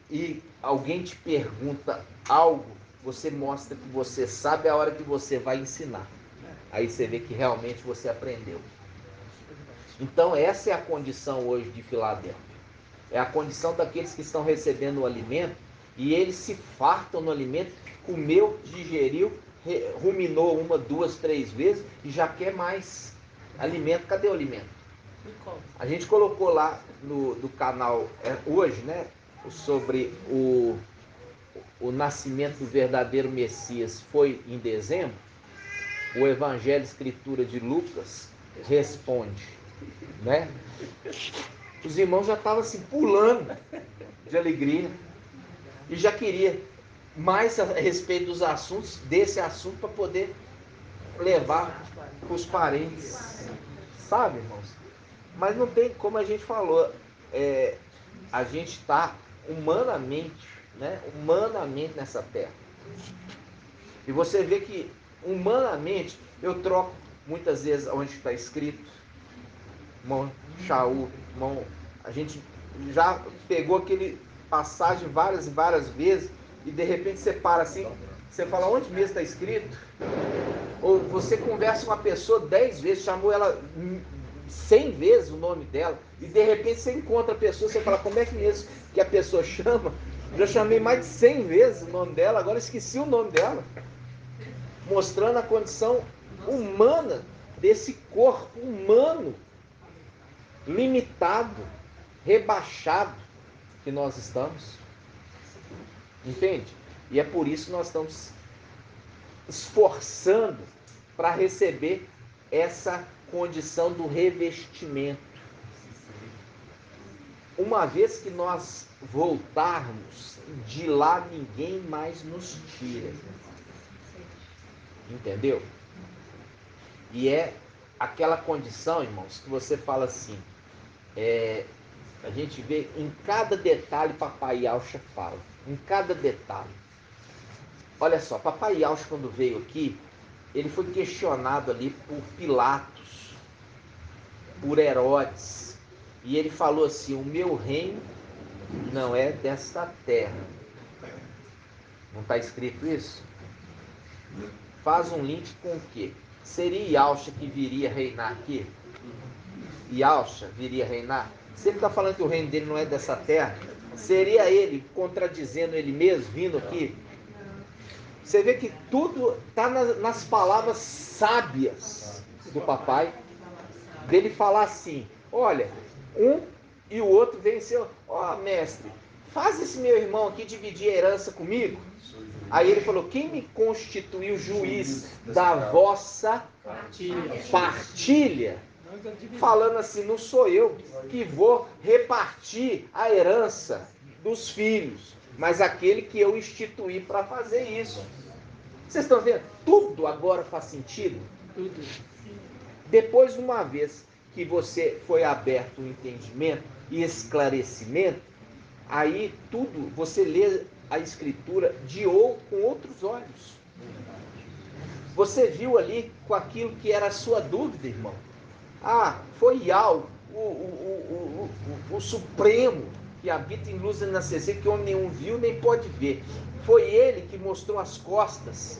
e alguém te pergunta algo, você mostra que você sabe a hora que você vai ensinar. Aí você vê que realmente você aprendeu. Então essa é a condição hoje de Filadélfia. É a condição daqueles que estão recebendo o alimento e eles se fartam no alimento, comeu, digeriu, ruminou 1, 2, 3 vezes e já quer mais alimento. Cadê o alimento? A gente colocou lá no canal hoje, né, sobre o nascimento do verdadeiro Messias foi em dezembro. O Evangelho Escritura de Lucas responde, né? Os irmãos já estavam assim pulando de alegria e já queria mais a respeito dos assuntos, desse assunto, para poder levar para os parentes, sabe, irmãos? Mas não tem, como a gente falou, a gente está humanamente, né, humanamente nessa terra. E você vê que humanamente eu troco muitas vezes onde está escrito, irmão Shaul, irmão, a gente já pegou aquele passagem várias e várias vezes e de repente você para assim, você fala, onde mesmo está escrito? Ou você conversa com uma pessoa 10 vezes, chamou ela 100 vezes o nome dela e de repente você encontra a pessoa, você fala, como é que mesmo que a pessoa chama? Já chamei mais de 100 vezes o nome dela, agora esqueci o nome dela. Mostrando a condição humana desse corpo humano limitado, rebaixado que nós estamos. Entende? E é por isso que nós estamos esforçando para receber essa condição do revestimento. Uma vez que nós voltarmos, de lá ninguém mais nos tira. Entendeu? E é aquela condição, irmãos, que você fala assim, a gente vê em cada detalhe, Papai Yaucha fala, em cada detalhe. Olha só, Papai Yaucha, quando veio aqui, ele foi questionado ali por Pilatos, por Herodes, e ele falou assim, o meu reino não é desta terra. Não está escrito isso? Faz um link com o quê? Seria Yaucha que viria reinar aqui? Yaucha viria reinar? Se ele está falando que o reino dele não é dessa terra, seria ele contradizendo ele mesmo, vindo aqui? Você vê que tudo está nas palavras sábias do papai, dele falar assim, olha, um e o outro venceu, ó mestre, faz esse meu irmão aqui dividir a herança comigo. Aí ele falou, quem me constituiu juiz da vossa partilha? Falando assim, não sou eu que vou repartir a herança dos filhos, mas aquele que eu instituí para fazer isso. Vocês estão vendo? Tudo agora faz sentido? Tudo. Depois, uma vez que você foi aberto o entendimento e esclarecimento, aí tudo, você lê a Escritura com outros olhos. Você viu ali com aquilo que era a sua dúvida, irmão. Ah, foi Yahweh, o Supremo, que habita em luz inacessível, que homem nenhum viu nem pode ver. Foi ele que mostrou as costas.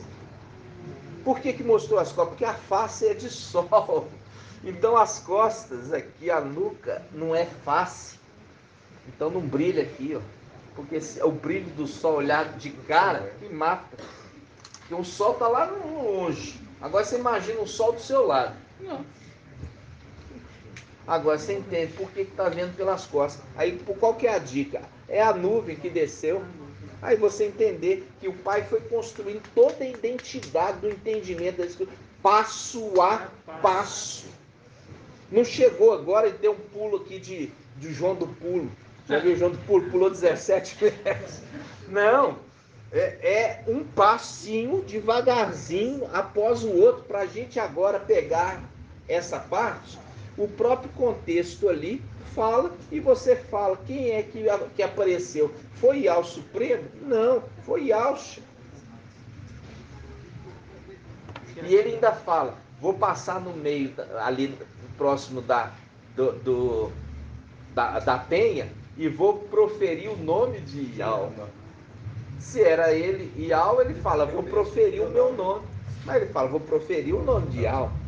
Por que mostrou as costas? Porque a face é de sol. Então as costas aqui, a nuca, não é face. Então não brilha aqui, ó. Porque o brilho do sol olhado de cara que mata. Porque o sol está lá longe. Agora você imagina o sol do seu lado. Não. Agora você entende por que está vendo pelas costas. Aí qual que é a dica? É a nuvem que desceu. Aí você entender que o Pai foi construindo toda a identidade do entendimento da Escritura, passo a passo. Não chegou agora e deu um pulo aqui de João do Pulo. Já viu o João do Pulo? Pulou 17 vezes. Não. É um passinho, devagarzinho, após o outro, para a gente agora pegar essa parte. O próprio contexto ali fala e você fala, quem é que apareceu? Foi Yahweh Supremo? Não, foi Yahweh. E ele ainda fala, vou passar no meio, ali próximo da penha, e vou proferir o nome de Yahweh. Se era ele Yahweh, ele fala, vou proferir o meu nome. Mas ele fala, vou proferir o nome de Yahweh.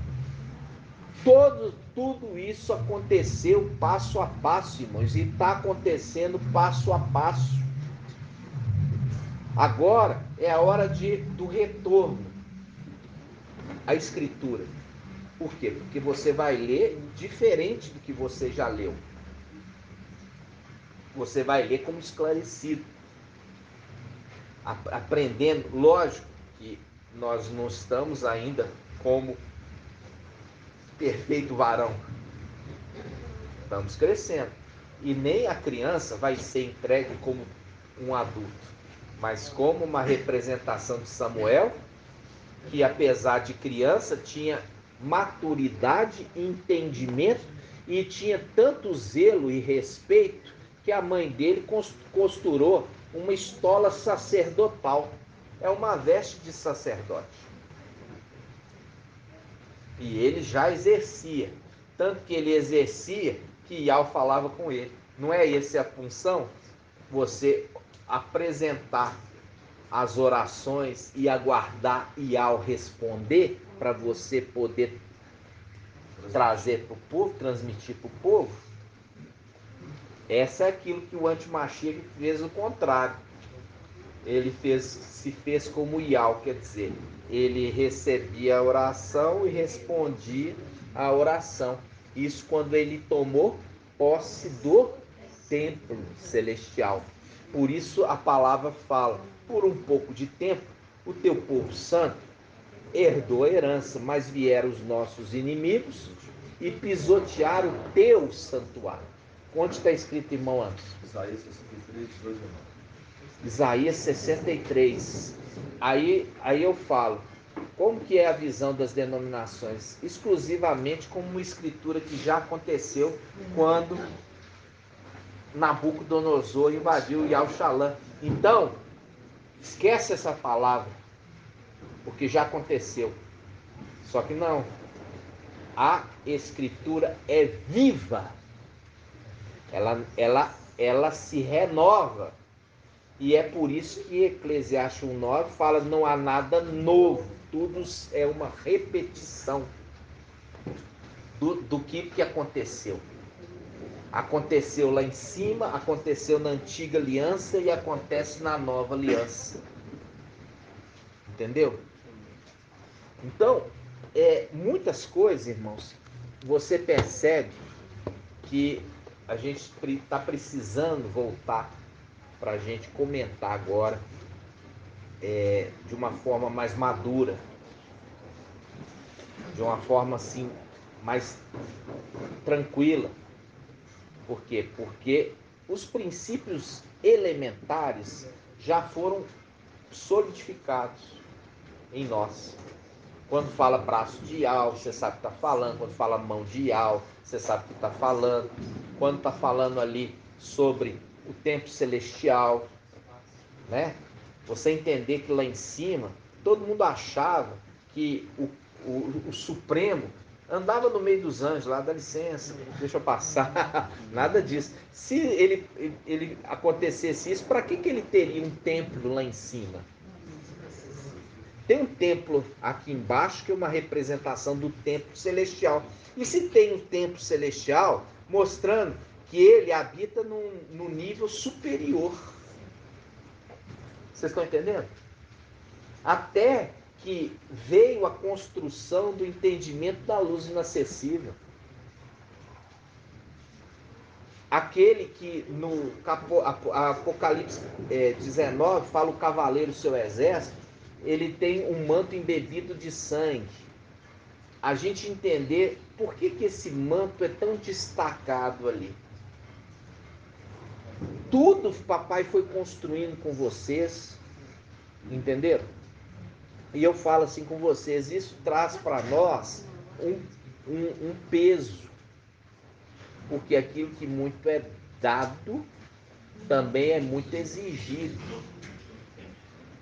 Tudo isso aconteceu passo a passo, irmãos, e está acontecendo passo a passo. Agora é a hora do retorno à Escritura. Por quê? Porque você vai ler diferente do que você já leu. Você vai ler como esclarecido. Aprendendo, lógico que nós não estamos ainda como perfeito varão. Estamos crescendo. E nem a criança vai ser entregue como um adulto, mas como uma representação de Samuel, que apesar de criança tinha maturidade, entendimento e tinha tanto zelo e respeito que a mãe dele costurou uma estola sacerdotal. É uma veste de sacerdote. E ele já exercia. Tanto que ele exercia que Yahweh falava com ele. Não é essa a função? Você apresentar as orações e aguardar Yahweh responder para você poder trazer para o povo, transmitir para o povo. Essa é aquilo que o anti-Mashiach fez o contrário. Ele se fez como Yahweh, quer dizer, ele recebia a oração e respondia a oração. Isso quando ele tomou posse do templo celestial. Por isso a palavra fala, por um pouco de tempo, o teu povo santo herdou a herança, mas vieram os nossos inimigos e pisotearam o teu santuário. Onde está escrito, irmão, antes? Isaías 63, 2 e 9. Isaías 63. Aí eu falo, como que é a visão das denominações? Exclusivamente como uma escritura que já aconteceu quando Nabucodonosor invadiu Yaushalã. Então, esquece essa palavra, porque já aconteceu. Só que não. A escritura é viva. Ela se renova. E é por isso que Eclesiastes 1:9 fala, não há nada novo, tudo é uma repetição do que aconteceu. Aconteceu lá em cima, aconteceu na antiga aliança e acontece na nova aliança. Entendeu? Então, muitas coisas, irmãos, você percebe que a gente está precisando voltar para a gente comentar agora de uma forma mais madura, de uma forma assim mais tranquila. Por quê? Porque os princípios elementares já foram solidificados em nós. Quando fala braço de Yahweh, você sabe o que está falando. Quando fala mão de Yahweh, você sabe o que está falando. Quando está falando ali sobre o templo celestial, né? Você entender que lá em cima, todo mundo achava que o Supremo andava no meio dos anjos lá, dá licença, deixa eu passar, nada disso. Se ele acontecesse isso, para que ele teria um templo lá em cima? Tem um templo aqui embaixo que é uma representação do templo celestial. E se tem um templo celestial, mostrando que ele habita num nível superior. Vocês estão entendendo? Até que veio a construção do entendimento da luz inacessível. Aquele que no Apocalipse 19 fala o cavaleiro, seu exército, ele tem um manto embebido de sangue. A gente entender por que esse manto é tão destacado ali. Tudo papai foi construindo com vocês, entenderam? E eu falo assim com vocês, isso traz para nós um peso, porque aquilo que muito é dado, também é muito exigido.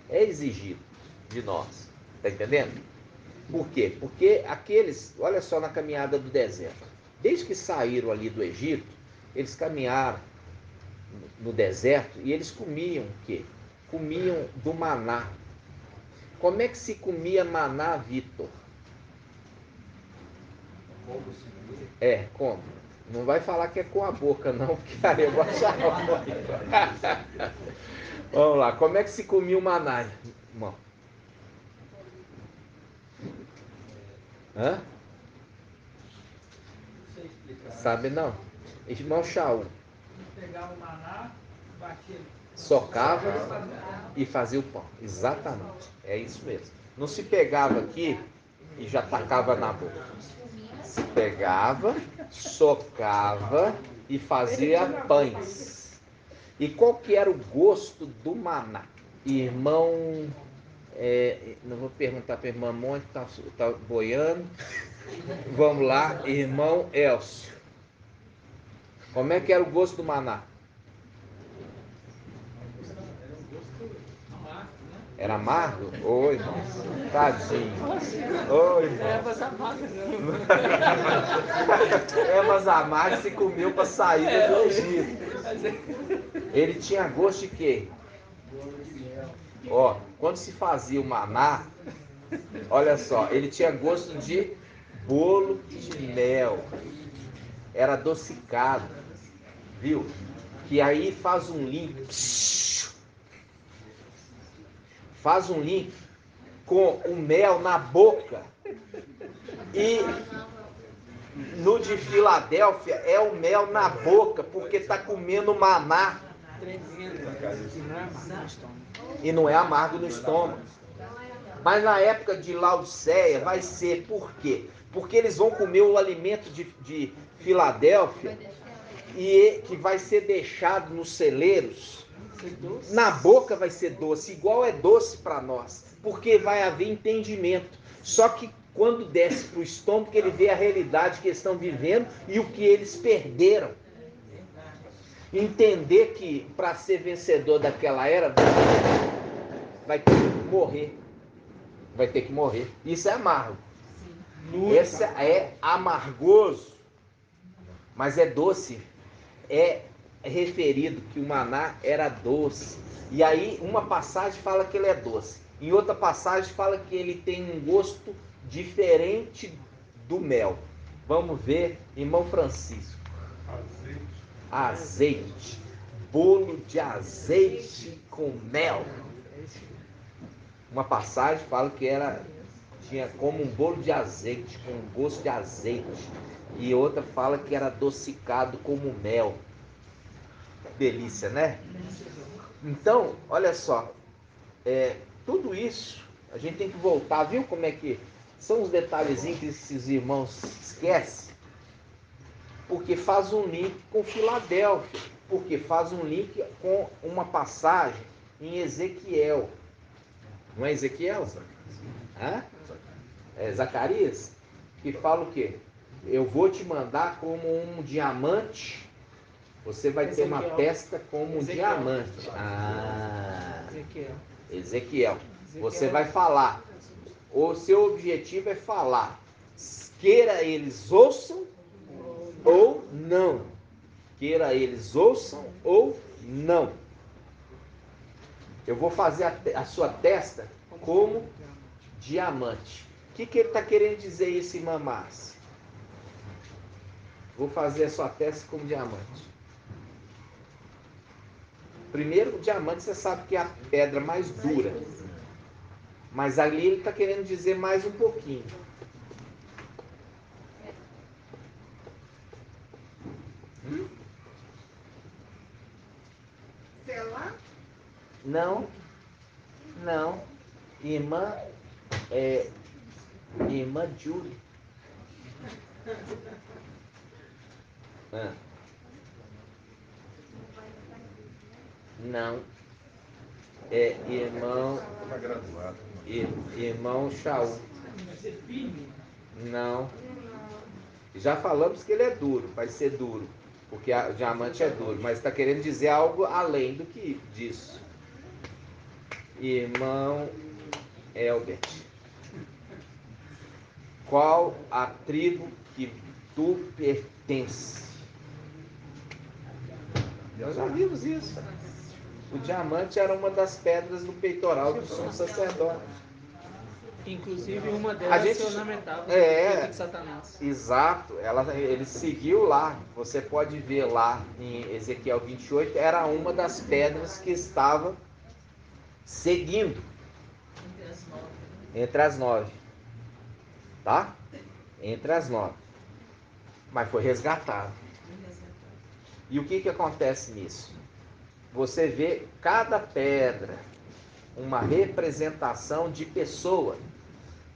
É exigido de nós, tá entendendo? Por quê? Porque aqueles, olha só na caminhada do deserto, desde que saíram ali do Egito, eles caminharam no deserto e eles comiam o quê? Comiam do maná. Como é que se comia maná, Vitor? Como? Não vai falar que é com a boca, não, porque aí eu gosto. Vamos lá, como é que se comia o maná, irmão? Hã? Sabe não? Irmão Shaul. Pegava o maná, batia. Socava e fazia o pão. Exatamente. É isso mesmo. Não se pegava aqui e já tacava na boca. Se pegava, socava e fazia pães. E qual que era o gosto do maná? Irmão, não vou perguntar para a irmã Monte, está boiando. Vamos lá, irmão Elcio. Como é que era o gosto do maná? Era amargo? Oi, irmão. Tadinho. Oi, irmão. Ervas amargas, não. Ervas amargas se comeu para sair do Egito. Ele tinha gosto de quê? Ó, quando se fazia o maná, olha só, ele tinha gosto de bolo de mel. Era adocicado, viu? Que aí faz um link. Faz um link com o mel na boca. E no de Filadélfia é o mel na boca, porque está comendo maná. E não é amargo no estômago. Mas na época de Laodiceia vai ser, por quê? Porque eles vão comer o alimento de Filadélfia e que vai ser deixado nos celeiros. Na boca vai ser doce, igual é doce para nós, porque vai haver entendimento. Só que quando desce para o estômago, ele vê a realidade que eles estão vivendo e o que eles perderam. Entender que para ser vencedor daquela era, vai ter que morrer. Vai ter que morrer. Isso é amargo. Esse é amargoso, mas é doce. É referido que o maná era doce. E aí uma passagem fala que ele é doce. Em outra passagem fala que ele tem um gosto diferente do mel. Vamos ver, irmão Francisco. Azeite. Bolo de azeite com mel. Uma passagem fala que tinha como um bolo de azeite, com um gosto de azeite. E outra fala que era adocicado como mel. Delícia, né? Então, olha só, tudo isso a gente tem que voltar, viu como é que são os detalhezinhos que esses irmãos esquecem? Porque faz um link com Filadélfia, porque faz um link com uma passagem em Ezequiel. Não é Ezequiel? Hã? Zacarias, que fala o quê? Eu vou te mandar como um diamante, você vai ter uma Ezequiel. testa como um Ezequiel. diamante. Ah, Ezequiel. Ezequiel. Você vai falar. O seu objetivo é falar. Queira eles ouçam ou não. Queira eles ouçam ou não. Eu vou fazer a sua testa como diamante. O que ele está querendo dizer isso, irmã Márcia? Vou fazer a sua testa como diamante. Primeiro, o diamante você sabe que é a pedra mais dura. Mas ali ele está querendo dizer mais um pouquinho. Selar? Não, não. Irmã, irmã Julie. Não. É irmão. Irmão Shaul. Não. Já falamos que ele é duro, vai ser duro. Porque o diamante é duro, mas está querendo dizer algo além do que disso. Irmão Elbert. Qual a tribo que tu pertence? Nós já vimos isso. O diamante era uma das pedras do peitoral do sumo sacerdote. Inclusive uma delas se ornamentava de Satanás. Exato, ele seguiu lá. Você pode ver lá em Ezequiel 28, era uma das pedras que estava seguindo entre as 9. Tá? Entre as 9. Mas foi resgatado. E o que acontece nisso? Você vê cada pedra uma representação de pessoa,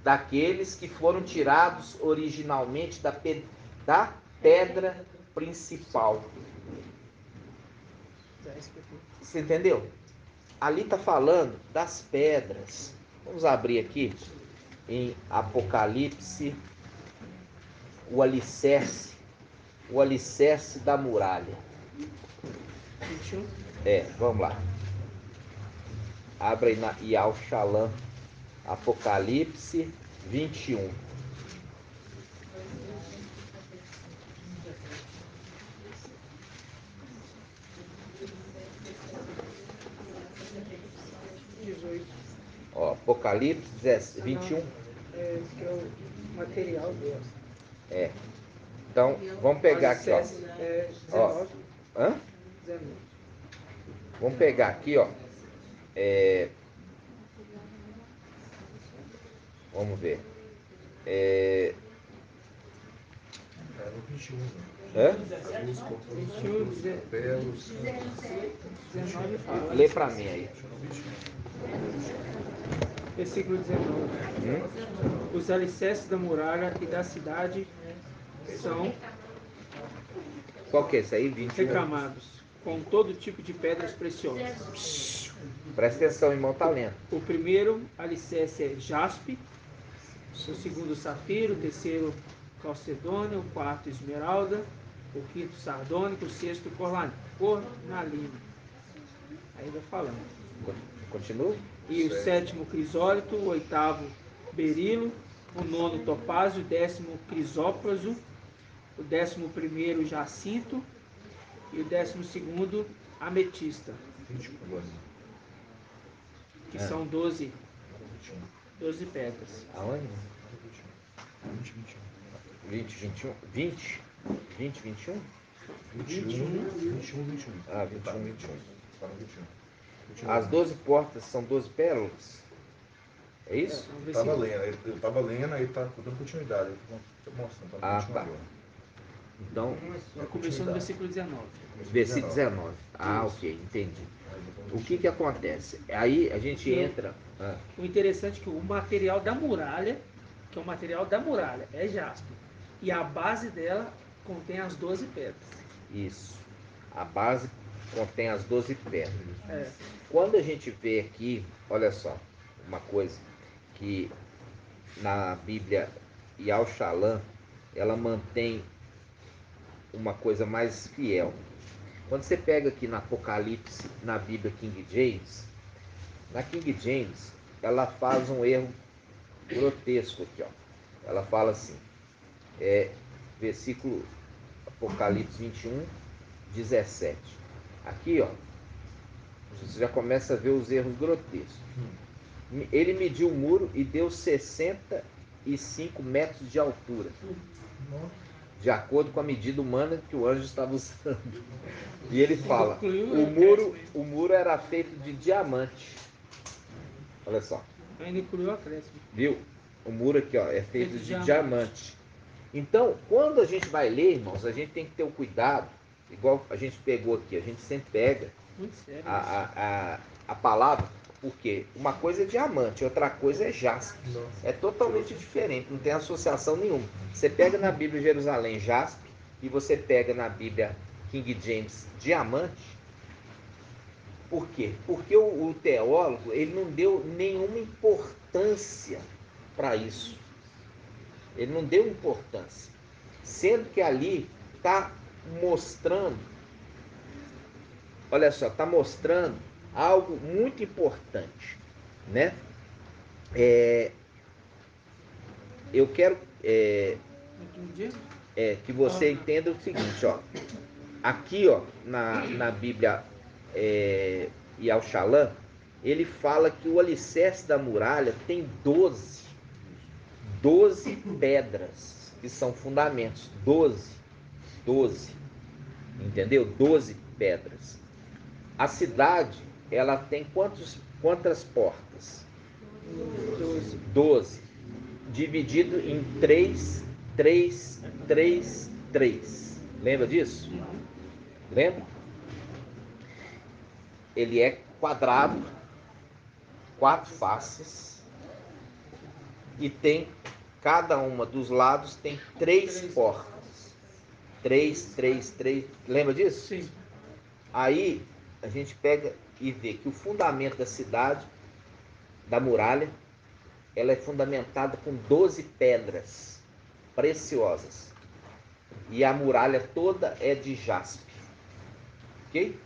daqueles que foram tirados originalmente da pedra principal. Você entendeu? Ali está falando das pedras. Vamos abrir aqui em Apocalipse o alicerce da muralha. 21. Vamos lá. Abra aí na Ial Shalom, Apocalipse 21. Ó, Apocalipse 21. Esse que é o material dela. Então, vamos pegar aqui, ó. 19. Hã? 19. Vamos pegar aqui, ó. Vamos ver. No 21. Hã? 21, 19 fala. Lê pra mim aí. Versículo 19. Os alicerces da muralha e da cidade são Qual que é esse aí? 21. recamados com todo tipo de pedras preciosas. Presta atenção, irmão, tá lendo. O primeiro alicerce é jaspe, o segundo safiro, o terceiro calcedônio, o quarto esmeralda, o quinto sardônico, o sexto cornalina. Aí vai falando. Continua? E o sétimo crisólito, o oitavo berilo, o nono topázio, o décimo crisópraso, o 11º jacinto e o 12º ametista, 21. que são 12 pedras. Aonde? 20, 21. 20, 21? 20? 20, 21? 21, 21. Ah, 21, 21. Tá no 21. As 12 portas são 12 pérolas? É isso? Eu tava lendo, aí tá dando continuidade. Eu tô mostrando, tá Tá. Então, Começou no versículo 19. versículo 19. Ok, entendi. O que acontece? Aí a gente entra... O interessante é que o material da muralha, que é o material da muralha, é jaspe. E a base dela contém as 12 pedras. Isso. A base contém as 12 pedras. Quando a gente vê aqui, olha só, uma coisa que na Bíblia Yal-Shalom, ela mantém uma coisa mais fiel. Quando você pega aqui no Apocalipse, na Bíblia King James, na King James, ela faz um erro grotesco aqui, ó. Ela fala assim, versículo Apocalipse 21, 17. Aqui, ó, você já começa a ver os erros grotescos. Ele mediu o muro e deu 65 metros de altura, de acordo com a medida humana que o anjo estava usando. E ele fala, o muro era feito de diamante. Olha só. Ainda incluiu o acréscimo. Viu? O muro aqui, ó, é feito de diamante. Então, quando a gente vai ler, irmãos, a gente tem que ter o cuidado, igual a gente pegou aqui, a gente sempre pega a palavra, porque uma coisa é diamante, outra coisa é jaspe. É totalmente diferente, não tem associação nenhuma. Você pega na Bíblia Jerusalém jaspe e você pega na Bíblia King James diamante. Por quê? Porque o teólogo, ele não deu nenhuma importância para isso. Ele não deu importância. Sendo que ali está mostrando, olha só, está mostrando algo muito importante, né? Eu quero que você entenda o seguinte, ó. Aqui, ó, na Bíblia Yal-Shalom, ele fala que o alicerce da muralha tem 12 pedras, que são fundamentos. 12, entendeu? 12 pedras. A cidade, ela tem quantas portas? 12. Dividido em 3. Lembra disso? Lembra? Ele é quadrado, 4 faces, e tem, cada uma dos lados tem 3 portas. 3. Lembra disso? Sim. Aí a gente pega e vê que o fundamento da cidade, da muralha, ela é fundamentada com 12 pedras preciosas. E a muralha toda é de jaspe. Ok?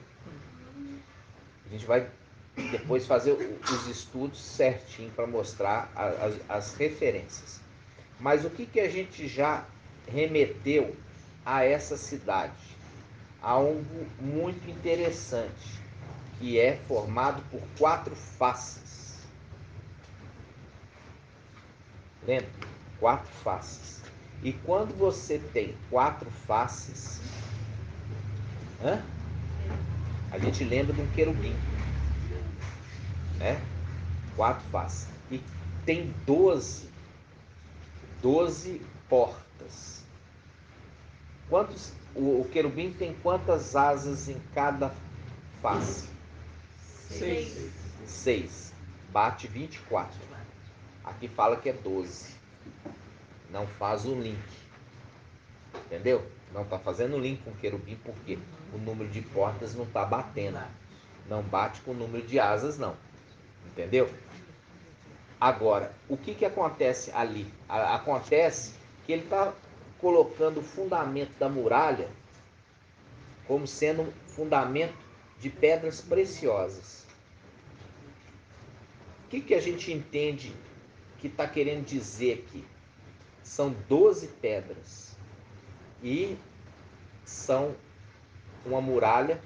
A gente vai depois fazer os estudos certinho para mostrar as referências. Mas o que a gente já remeteu a essa cidade? Algo muito interessante, que é formado por 4 faces. Lembra? 4 faces. E quando você tem 4 faces, a gente lembra de um querubim, né? 4 faces. E tem 12 portas. O querubim tem quantas asas em cada face? 6. Bate 24. Aqui fala que é 12. Não faz o link. Entendeu? Não está fazendo link com o querubim porque o número de portas não está batendo. Não bate com o número de asas, não. Entendeu? Agora, o que acontece ali? Acontece que ele está colocando o fundamento da muralha como sendo um fundamento de pedras preciosas. O que a gente entende que está querendo dizer aqui? São 12 pedras e são uma muralha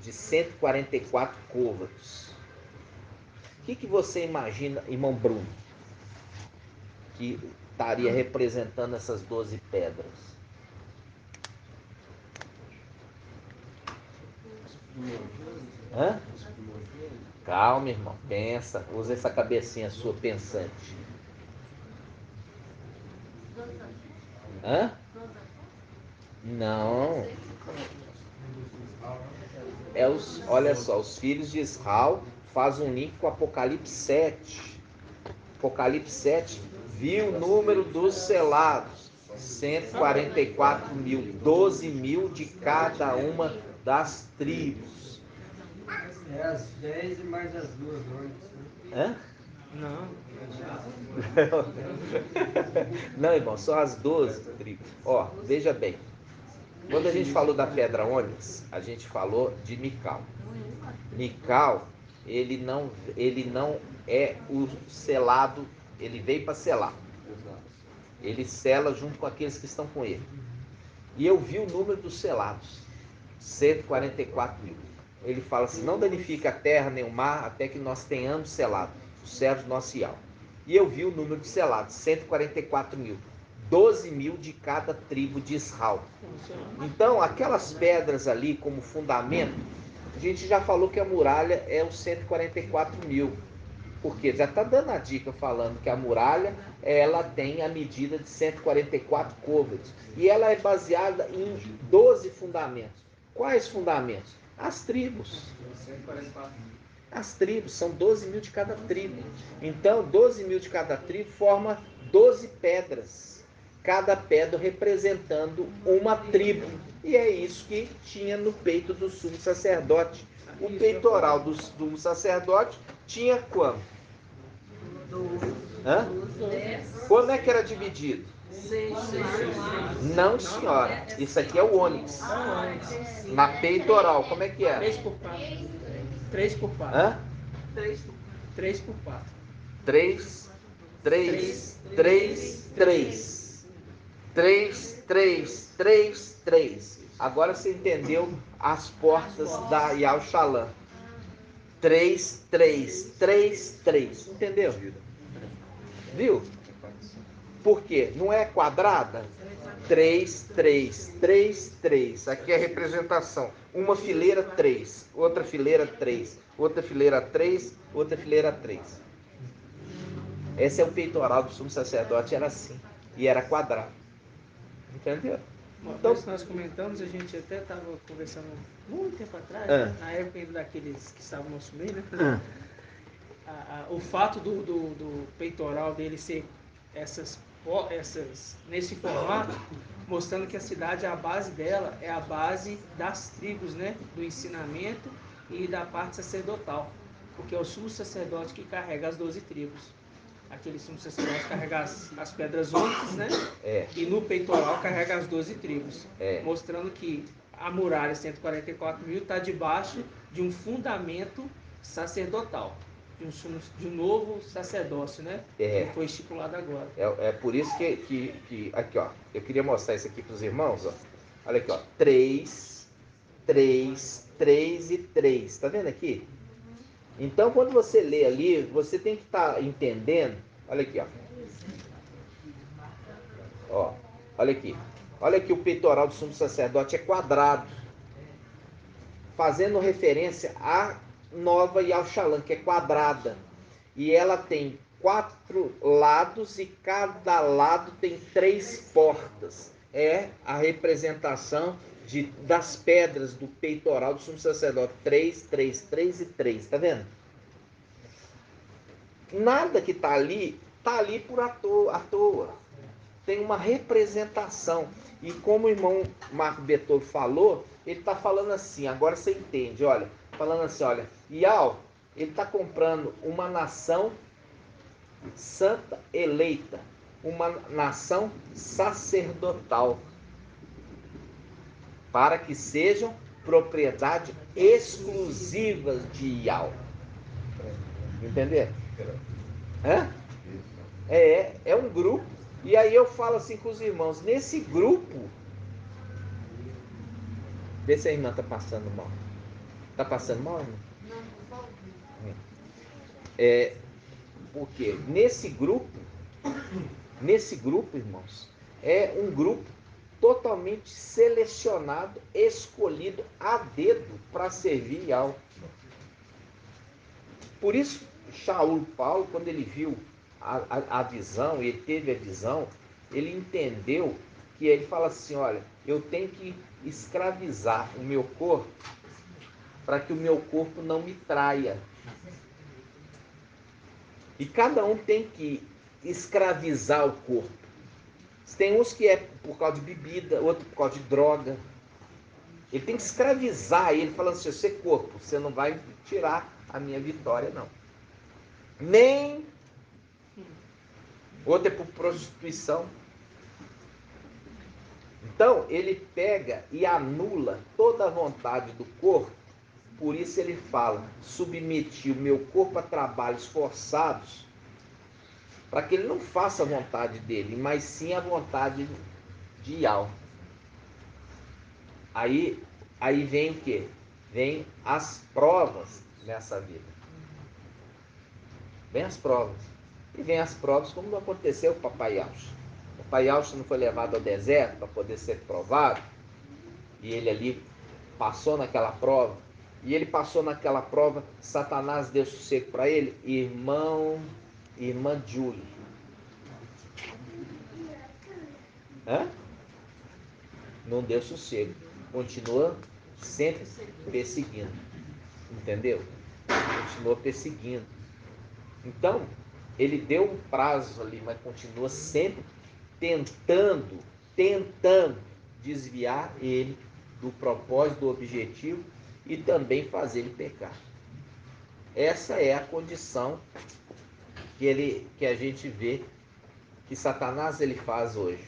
de 144 côvados. O que você imagina, irmão Bruno, que estaria representando essas 12 pedras? Hã? Calma, irmão, pensa, usa essa cabecinha sua pensante. Hã? Não. Olha só, os filhos de Israel faz um link com Apocalipse 7. Apocalipse 7 viu o número dos selados, 144 mil, 12 mil de cada uma das tribos. É as 10 e mais as 2 noites. Hã? Não. Não, irmão, são as 12 tribos. Ó, veja bem. Quando a gente falou da pedra ônix, a gente falou de Mical. Mical, ele não é o selado, ele veio para selar. Ele sela junto com aqueles que estão com ele. E eu vi o número dos selados, 144 mil. Ele fala assim, não danifica a terra nem o mar, até que nós tenhamos selado os servos do nosso Ial. E eu vi o número de selados, 144 mil. 12 mil de cada tribo de Israel. Então, aquelas pedras ali como fundamento, a gente já falou que a muralha é os 144 mil. Porque já está dando a dica falando que a muralha, ela tem a medida de 144 côvados. E ela é baseada em 12 fundamentos. Quais fundamentos? As tribos. As tribos, são 12 mil de cada tribo. Então, 12 mil de cada tribo forma 12 pedras. Cada pedra representando uma tribo. E é isso que tinha no peito do sumo sacerdote. O peitoral do sumo sacerdote tinha quanto? Hã? Como é que era dividido? Não, senhora. Isso aqui é o ônix. Na peitoral, como é que era? 3 por 4. 3 por 4. Hã? 3 por 4. 3, 3, 3, 3. 3, 3, 3, 3. Agora você entendeu as portas da Yal Shalom. 3, 3, 3, 3. Entendeu? Viu? Por quê? Não é quadrada? 3, 3, 3, 3. Aqui é a representação. Uma fileira 3, outra fileira 3, outra fileira 3, outra fileira 3. Esse é o peitoral do sumo sacerdote, era assim. E era quadrado. Entendeu? Então, nós comentamos, a gente até estava conversando muito tempo atrás, né? Na época ainda daqueles que estavam no meio, né? O fato do peitoral dele ser essas nesse formato, mostrando que a cidade, a base dela é a base das tribos, né? Do ensinamento e da parte sacerdotal, porque é o sumo sacerdote que carrega as 12 tribos. Aquele sumo sacerdote carrega as pedras ônix, né? E no peitoral carrega as 12 tribos, mostrando que a muralha 144 mil está debaixo de um fundamento sacerdotal, de um novo sacerdócio, né? Que foi estipulado agora. É por isso que aqui, ó, eu queria mostrar isso aqui para os irmãos, ó. Olha aqui, ó, 3, 3, 3 e 3, tá vendo aqui? Então, quando você lê ali, você tem que estar entendendo. Olha aqui, ó. Ó, olha aqui. Olha que o peitoral do sumo sacerdote é quadrado, fazendo referência à nova Yal Shalom, que é quadrada. E ela tem 4 lados e cada lado tem 3 portas. É a representação das pedras do peitoral do sumo sacerdote. 3, 3, 3 e 3. Tá vendo? Nada que está ali por à toa. Tem uma representação. E como o irmão Marco Betolo falou, ele está falando assim, agora você entende, olha, falando assim, olha, Ial, ele está comprando uma nação santa eleita, uma nação sacerdotal, para que sejam propriedade exclusivas de Ial. Entendeu? É um grupo. E aí eu falo assim com os irmãos, nesse grupo, vê se a irmã está passando mal. Está passando mal, irmã? Não. Porque nesse grupo, irmãos, é um grupo totalmente selecionado, escolhido a dedo para servir ao. Por isso, Shaul Paulo, quando ele viu a visão, ele teve a visão, ele entendeu que ele fala assim, olha, eu tenho que escravizar o meu corpo para que o meu corpo não me traia. E cada um tem que escravizar o corpo. Tem uns que é por causa de bebida, outro por causa de droga. Ele tem que escravizar ele, falando assim, você corpo, você não vai tirar a minha vitória, não. Nem outra é por prostituição. Então, ele pega e anula toda a vontade do corpo. Por isso ele fala, submeti o meu corpo a trabalhos forçados, para que ele não faça a vontade dele, mas sim a vontade de Yahweh. Aí vem o quê? Vem as provas nessa vida. Vem as provas. E vem as provas como não aconteceu com o papai Yaush. O papai Yaush não foi levado ao deserto para poder ser provado. E ele ali passou naquela prova. E ele passou naquela prova, Satanás deu sossego para ele. Irmã Julie. Não deu sossego. Continua sempre perseguindo. Entendeu? Continua perseguindo. Então, ele deu um prazo ali, mas continua sempre tentando desviar ele do propósito, do objetivo e também fazer ele pecar. Essa é a condição que a gente vê que Satanás ele faz hoje.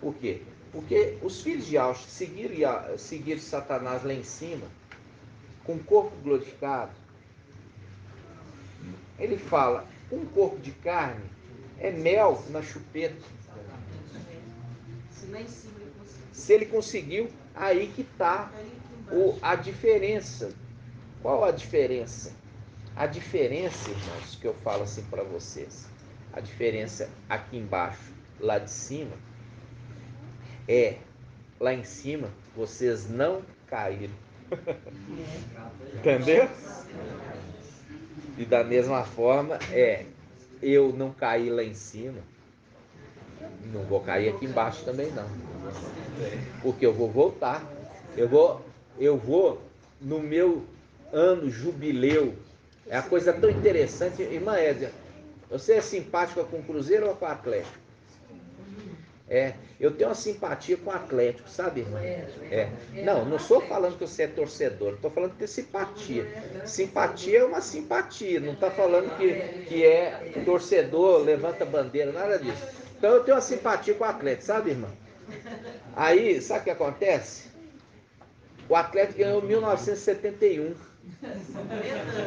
Por quê? Porque os filhos de Yaush seguiram Satanás lá em cima, com o corpo glorificado. Ele fala, um corpo de carne é mel na chupeta. Se ele conseguiu, aí que está a diferença. Qual a diferença? A diferença, irmãos, que eu falo assim para vocês, a diferença aqui embaixo, lá de cima, lá em cima, vocês não caíram. Entendeu? E da mesma forma, eu não caí lá em cima, não vou cair aqui embaixo também não. Porque eu vou voltar. Eu vou no meu ano jubileu. É uma coisa tão interessante. Irmã Édia, você é simpática com o Cruzeiro ou com o Atlético? Eu tenho uma simpatia com o Atlético, sabe, irmã? Não sou falando que você é torcedor, estou falando que é simpatia. Simpatia é uma simpatia, não está falando que é torcedor, levanta bandeira, nada disso. Então eu tenho uma simpatia com o Atlético, sabe, irmã? Aí, sabe o que acontece? O Atlético ganhou em 1971.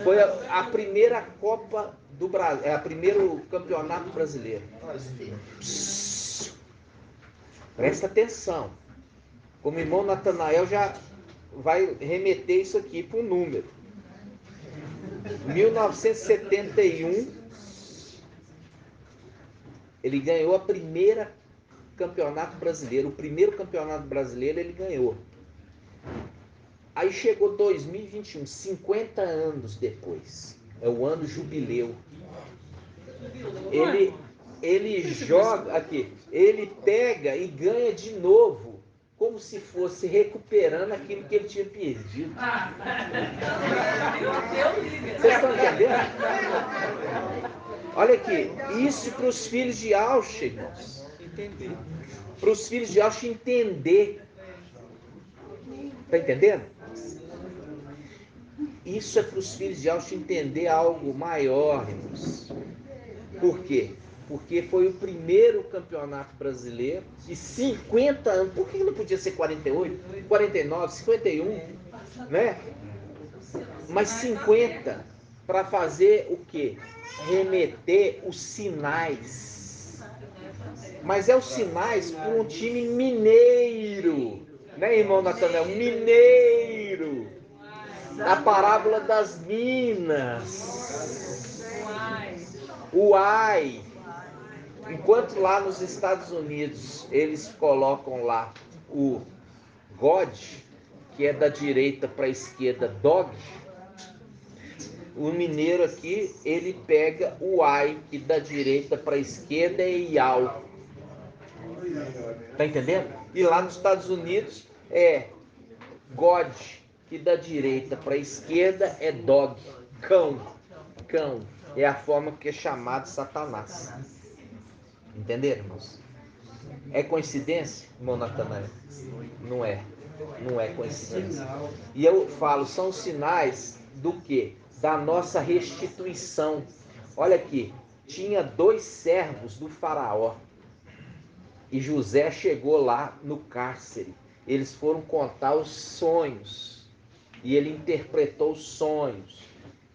Foi a primeira Copa do Brasil, o primeiro campeonato brasileiro. Presta atenção. Como o irmão Natanael já vai remeter isso aqui para um número. 1971, ele ganhou a primeira campeonato brasileiro. O primeiro campeonato brasileiro ele ganhou. Aí chegou 2021, 50 anos depois. É o ano jubileu. Ele joga aqui, ele pega e ganha de novo, como se fosse recuperando aquilo que ele tinha perdido. Vocês estão entendendo? Olha aqui, isso para os filhos de Yaush, irmãos. Para os filhos de Yaush entender. Está entendendo? Isso é para os filhos de Yaush entender algo maior, irmãos. Por quê? Porque foi o primeiro campeonato brasileiro e 50 anos. Por que não podia ser 48, 49, 51, né? Mas 50 para fazer o quê? Remeter os sinais. Mas é os sinais para um time mineiro, né, irmão Natanael? Mineiro. A parábola das minas. Uai. Enquanto lá nos Estados Unidos eles colocam lá o God, que é da direita para a esquerda, dog, o mineiro aqui ele pega o ai, que da direita para a esquerda é iau. Tá entendendo? E lá nos Estados Unidos é God, que da direita para a esquerda é dog, cão. É a forma que é chamado Satanás. Entenderam, irmãos? É coincidência, irmão Natanael? Não é coincidência. E eu falo, são sinais do quê? Da nossa restituição. Olha aqui, tinha 2 servos do faraó. E José chegou lá no cárcere. Eles foram contar os sonhos. E ele interpretou os sonhos,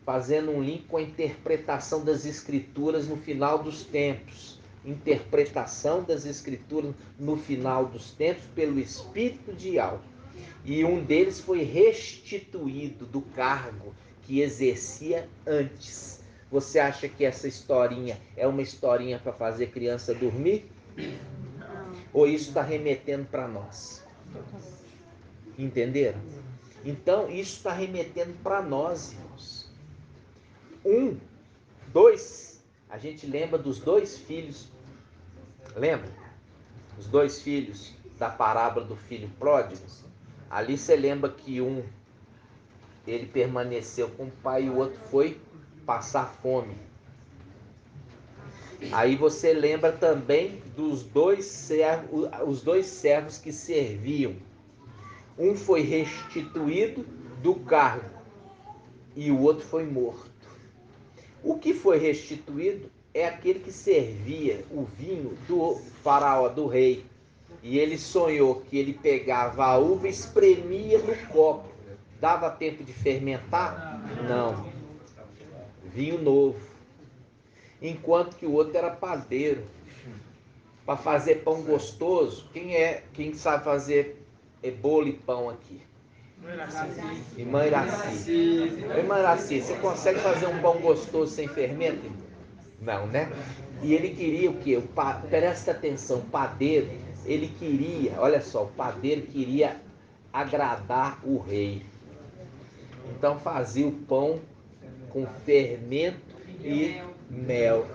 fazendo um link com a interpretação das escrituras no final dos tempos. Interpretação das escrituras no final dos tempos pelo espírito de Yahweh. E um deles foi restituído do cargo que exercia antes. Você acha que essa historinha é uma historinha para fazer criança dormir? Ou isso está remetendo para nós? Entenderam? Então, isso está remetendo para nós, irmãos. 1, 2, a gente lembra dos 2 filhos. Lembra? Os 2 filhos da parábola do filho pródigo. Ali você lembra que ele permaneceu com o pai e o outro foi passar fome. Aí você lembra também dos 2 servos, os 2 servos que serviam. Um foi restituído do cargo e o outro foi morto. O que foi restituído é aquele que servia o vinho do faraó, do rei. E ele sonhou que ele pegava a uva e espremia no copo. Dava tempo de fermentar? Não. Vinho novo. Enquanto que o outro era padeiro. Para fazer pão gostoso, quem sabe fazer bolo e pão aqui? Irmã Iraci. Irmã Iraci, você consegue fazer um pão gostoso sem fermento? Não, né? E ele queria o quê? Presta atenção, o padeiro, ele queria, olha só, o padeiro queria agradar o rei. Então fazia o pão com fermento e mel.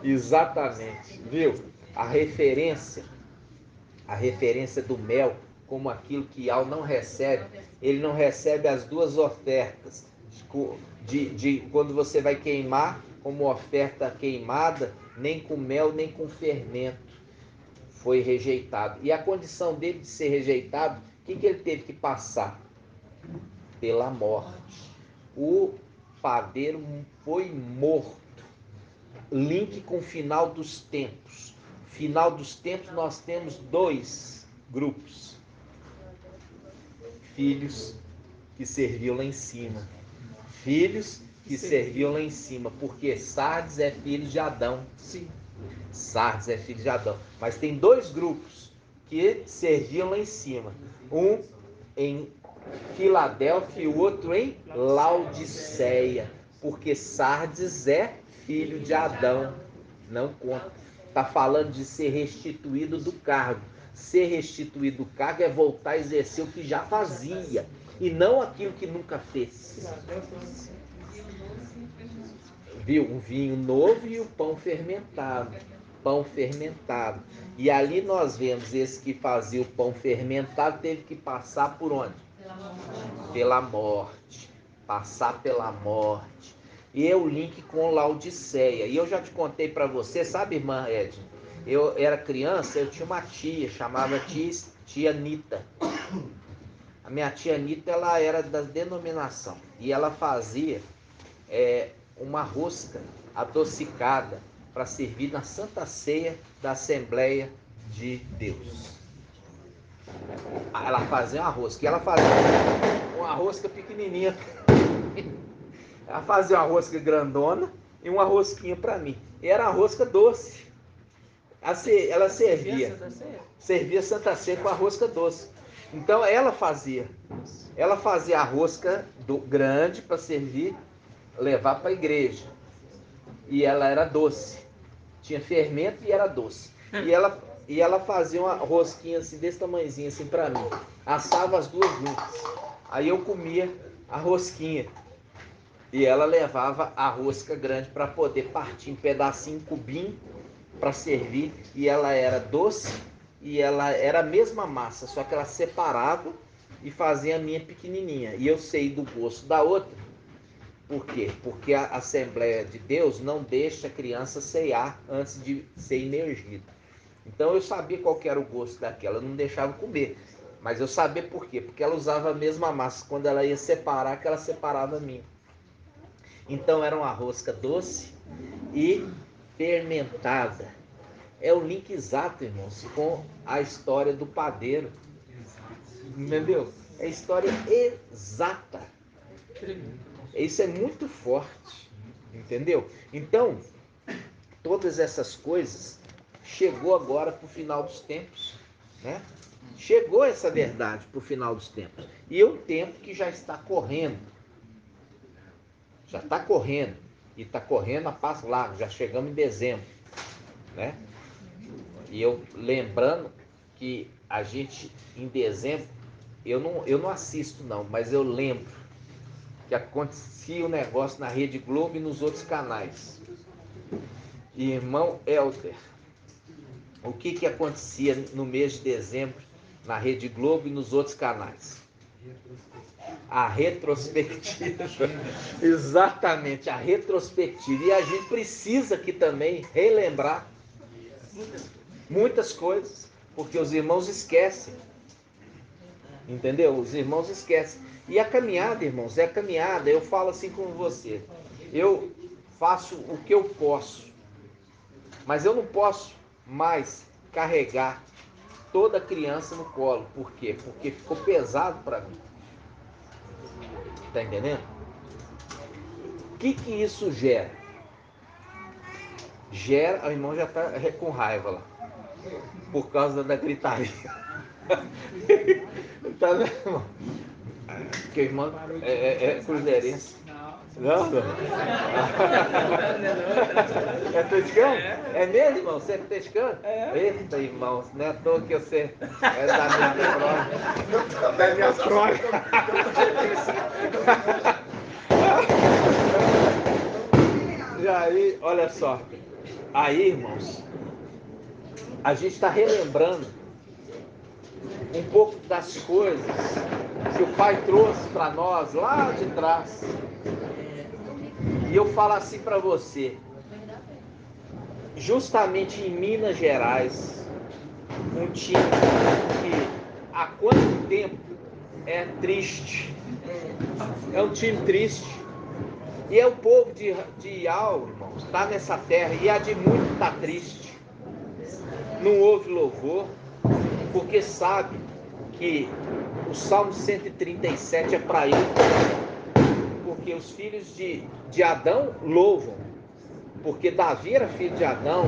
Exatamente, viu? A referência do mel como aquilo que Yahweh não recebe. Ele não recebe as 2 ofertas de quando você vai queimar como oferta queimada, nem com mel nem com fermento. Foi rejeitado. E a condição dele de ser rejeitado, o que ele teve que passar? Pela morte. O padeiro foi morto. Link com o final dos tempos. Final dos tempos nós temos 2 grupos. Filhos que serviam lá em cima. Filhos que serviam lá em cima. Porque Sardes é filho de Adão. Sim. Sardes é filho de Adão. Mas tem 2 grupos que serviam lá em cima. Um em Filadélfia e o outro em Laodiceia. Porque Sardes é filho de Adão. Não conta. Está falando de ser restituído do cargo. Ser restituído do cargo é voltar a exercer o que já fazia. E não aquilo que nunca fez. Viu? Um vinho novo e o pão fermentado. Pão fermentado. E ali nós vemos esse que fazia o pão fermentado teve que passar por onde? Pela morte. Passar pela morte. E é o link com Laodiceia. E eu já te contei para você, sabe, irmã Edna? Eu era criança, eu tinha uma tia, chamava tia Nita. A minha tia Nita, ela era da denominação. E ela fazia uma rosca adocicada para servir na Santa Ceia da Assembleia de Deus. Ela fazia uma rosca. E ela fazia uma rosca pequenininha. Ela fazia uma rosca grandona e uma rosquinha para mim. E era uma rosca doce. Ela servia Santa Ceia com a rosca doce. Então ela fazia a rosca grande para servir, levar para a igreja. E ela era doce. Tinha fermento e era doce. E ela fazia uma rosquinha assim, desse tamanhozinho assim para mim. Assava as 2 juntas. Aí eu comia a rosquinha. E ela levava a rosca grande para poder partir em pedacinho, cubinho, para servir. E ela era doce e ela era a mesma massa, só que ela separava e fazia a minha pequenininha. E eu sei do gosto da outra. Por quê? Porque a Assembleia de Deus não deixa a criança ceiar antes de ser imergida. Então eu sabia qual que era o gosto daquela, eu não deixava comer. Mas eu sabia por quê? Porque ela usava a mesma massa. Quando ela ia separar, que ela separava a minha. Então era uma rosca doce e fermentada. É o link exato, irmãos, com a história do padeiro. Entendeu? É a história exata. Isso é muito forte. Entendeu? Então, todas essas coisas chegou agora para o final dos tempos, né? Chegou essa verdade para o final dos tempos. E é um tempo que já está correndo. Já está correndo. E está correndo a passo largo. Já chegamos em dezembro, né? E eu lembrando que a gente, em dezembro, eu não assisto não, mas eu lembro que acontecia um negócio na Rede Globo e nos outros canais. Irmão Helder, o que acontecia no mês de dezembro na Rede Globo e nos outros canais? A retrospectiva. Exatamente, a retrospectiva. E a gente precisa aqui também relembrar muitas coisas, porque os irmãos esquecem. Entendeu? Os irmãos esquecem. E a caminhada, irmãos, é a caminhada. Eu falo assim com você. Eu faço o que eu posso. Mas eu não posso mais carregar toda criança no colo. Por quê? Porque ficou pesado para mim. Tá entendendo? O que isso gera? Gera, o irmão já tá com raiva lá. Por causa da gritaria. Tá vendo, irmão? Porque o irmão é cruzeirense. Não? É atleticano? É mesmo, irmão? Você é atleticano? Eita, irmão, não é à toa que você é da minha crônica. E aí, olha só. Aí, irmãos, a gente está relembrando um pouco das coisas que o Pai trouxe para nós lá de trás. E eu falo assim para você, justamente em Minas Gerais, um time que há quanto tempo é triste, é um time triste, e é o povo de Iau, irmãos, está nessa terra, e a de muito está triste, não houve louvor, porque sabe que o Salmo 137 é para ele, porque os filhos de Adão louvam, porque Davi era filho de Adão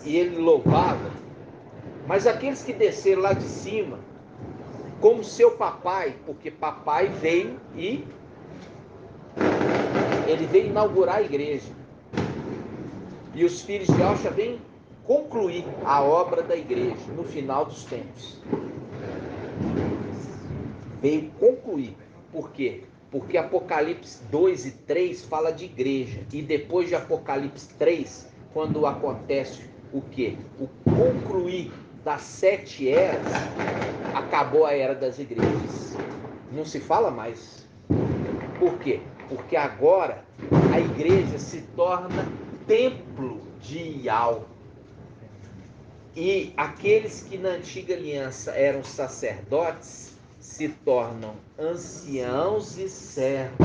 e ele louvava, mas aqueles que desceram lá de cima, como seu papai, porque papai veio e ele veio inaugurar a igreja, e os filhos de Alcha vêm concluir a obra da igreja no final dos tempos. Veio concluir. Por quê? Porque Apocalipse 2 e 3 fala de igreja. E depois de Apocalipse 3, quando acontece o quê? O concluir das 7 eras, acabou a era das igrejas. Não se fala mais. Por quê? Porque agora a igreja se torna templo de Iau. E aqueles que na antiga aliança eram sacerdotes se tornam anciãos e servos.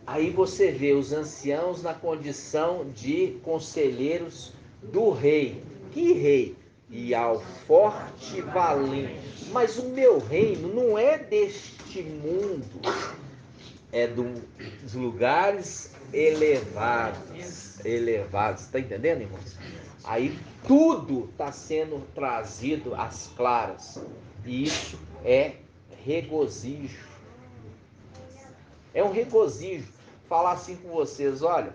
Aí você vê os anciãos na condição de conselheiros do rei. Que rei? Iau, forte e valente. Mas o meu reino não é deste mundo, é dos lugares elevados. Está entendendo, irmãos? Aí tudo está sendo trazido às claras. E isso é regozijo. É um regozijo falar assim com vocês: olha,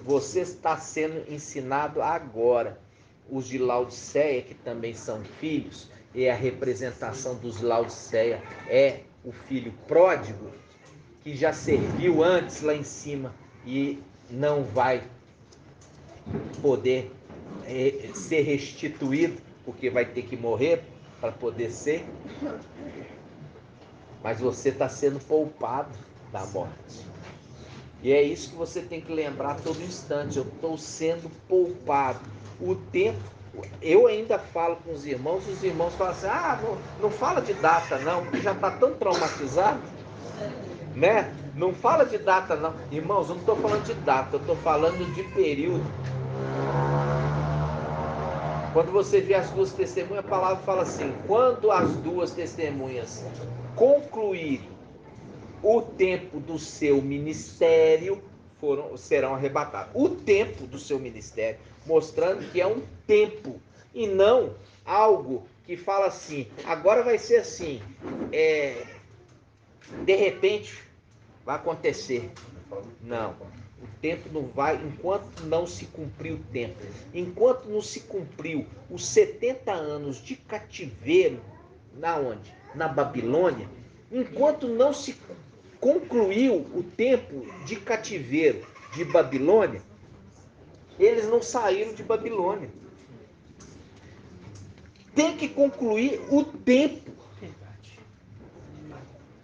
você está sendo ensinado agora. Os de Laodiceia, que também são filhos, e a representação dos Laodiceia é o filho pródigo, que já serviu antes lá em cima e não vai poder ser restituído, porque vai ter que morrer para poder ser. Mas você está sendo poupado da morte. E é isso que você tem que lembrar a todo instante: eu estou sendo poupado. O tempo, eu ainda falo com os irmãos falam assim: não fala de data não, porque já está tão traumatizado, né? Não fala de data, não. Irmãos, eu não estou falando de data, eu estou falando de período. Quando você vê as duas testemunhas, a palavra fala assim: quando as duas testemunhas concluírem o tempo do seu ministério, serão arrebatados. O tempo do seu ministério, mostrando que é um tempo e não algo que fala assim, agora vai ser assim, de repente vai acontecer. Não, o tempo não vai, enquanto não se cumpriu o tempo, enquanto não se cumpriu os 70 anos de cativeiro, na onde? Na Babilônia, enquanto não se concluiu o tempo de cativeiro de Babilônia, eles não saíram de Babilônia. Tem que concluir o tempo.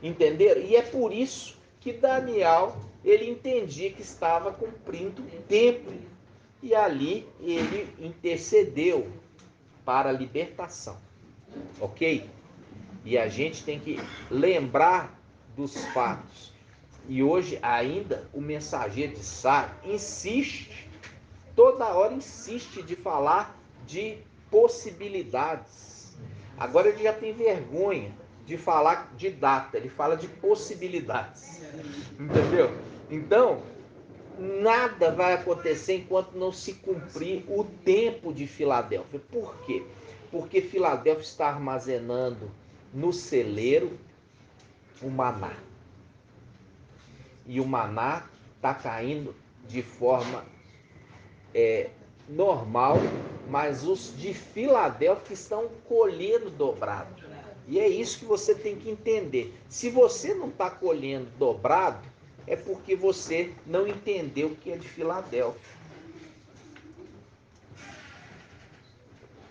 Entenderam? E é por isso que Daniel, ele entendia que estava cumprindo o tempo. E ali ele intercedeu para a libertação. Ok? E a gente tem que lembrar dos fatos. E hoje ainda o mensageiro de Sara insiste, toda hora insiste de falar de possibilidades. Agora ele já tem vergonha de falar de data, ele fala de possibilidades. Entendeu? Então, nada vai acontecer enquanto não se cumprir o tempo de Filadélfia. Por quê? Porque Filadélfia está armazenando no celeiro o maná. E o maná está caindo de forma normal, mas os de Filadélfia estão colhendo dobrado. E é isso que você tem que entender. Se você não está colhendo dobrado, é porque você não entendeu o que é de Filadélfia.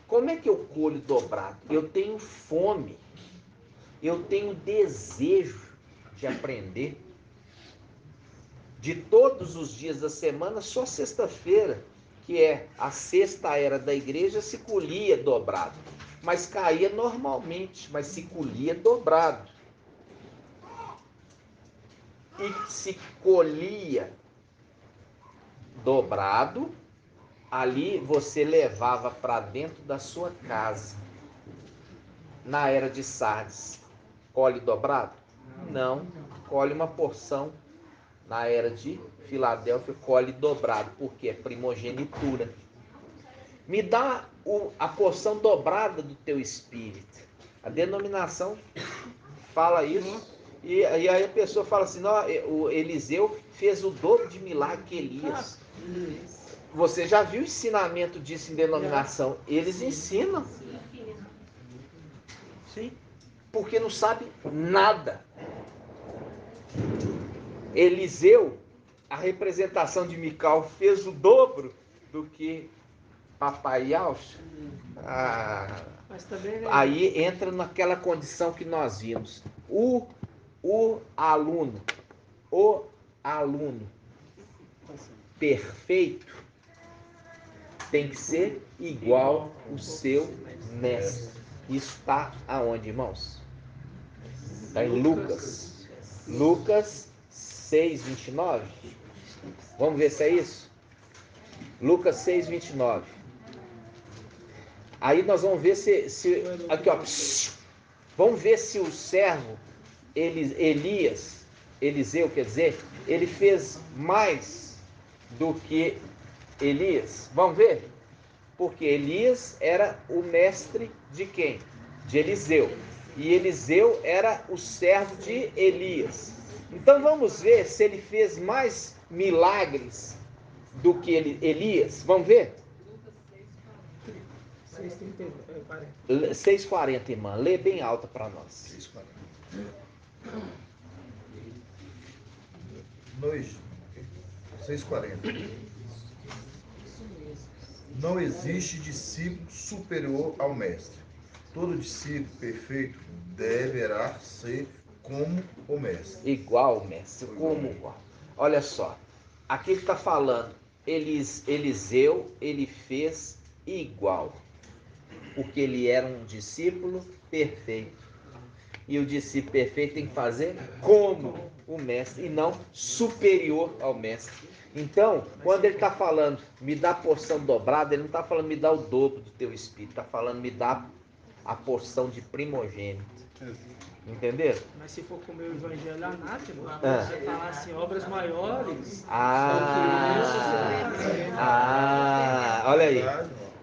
Como é que eu colho dobrado? Eu tenho fome, eu tenho desejo de aprender. De todos os dias da semana, só sexta-feira, que é a sexta era da igreja, se colhia dobrado. Mas caía normalmente, mas se colhia dobrado. E se colhia dobrado, ali você levava para dentro da sua casa. Na era de Sardes, colhe dobrado? Não, colhe uma porção. Na era de Filadélfia, colhe dobrado, porque é primogenitura. Me dá a porção dobrada do teu espírito. A denominação fala isso. E aí a pessoa fala assim, não, o Eliseu fez o dobro de milagre que Elias. Você já viu o ensinamento disso em denominação? Eles ensinam. Sim. Porque não sabe nada. Eliseu, a representação de Mical, fez o dobro do que Papai Yaush. Mas também, né? Aí entra naquela condição que nós vimos. O aluno perfeito tem que ser igual o seu mestre. Isso está aonde, irmãos? Está em Lucas. Lucas 6:29. Vamos ver se é isso? Lucas 6:29. Aí nós vamos ver se aqui, ó. Vamos ver se o servo Eliseu, quer dizer, ele fez mais do que Elias. Vamos ver? Porque Elias era o mestre de quem? De Eliseu. E Eliseu era o servo de Elias. Então vamos ver se ele fez mais milagres do que Elias. Vamos ver? 6:40, irmã. Lê bem alta para nós. 6:40. Não existe discípulo superior ao mestre. Todo discípulo perfeito deverá ser como o mestre. Igual o mestre, como igual. Olha só, aqui ele está falando, Eliseu, ele fez igual, porque ele era um discípulo perfeito. E o discípulo perfeito tem que fazer como o mestre e não superior ao mestre. Então, quando ele está falando, me dá a porção dobrada, ele não está falando, me dá o dobro do teu espírito, está falando, me dá a porção de primogênito. Entenderam? Mas se for comer o evangelho anátema, Ah. você falar assim, obras maiores. Olha aí.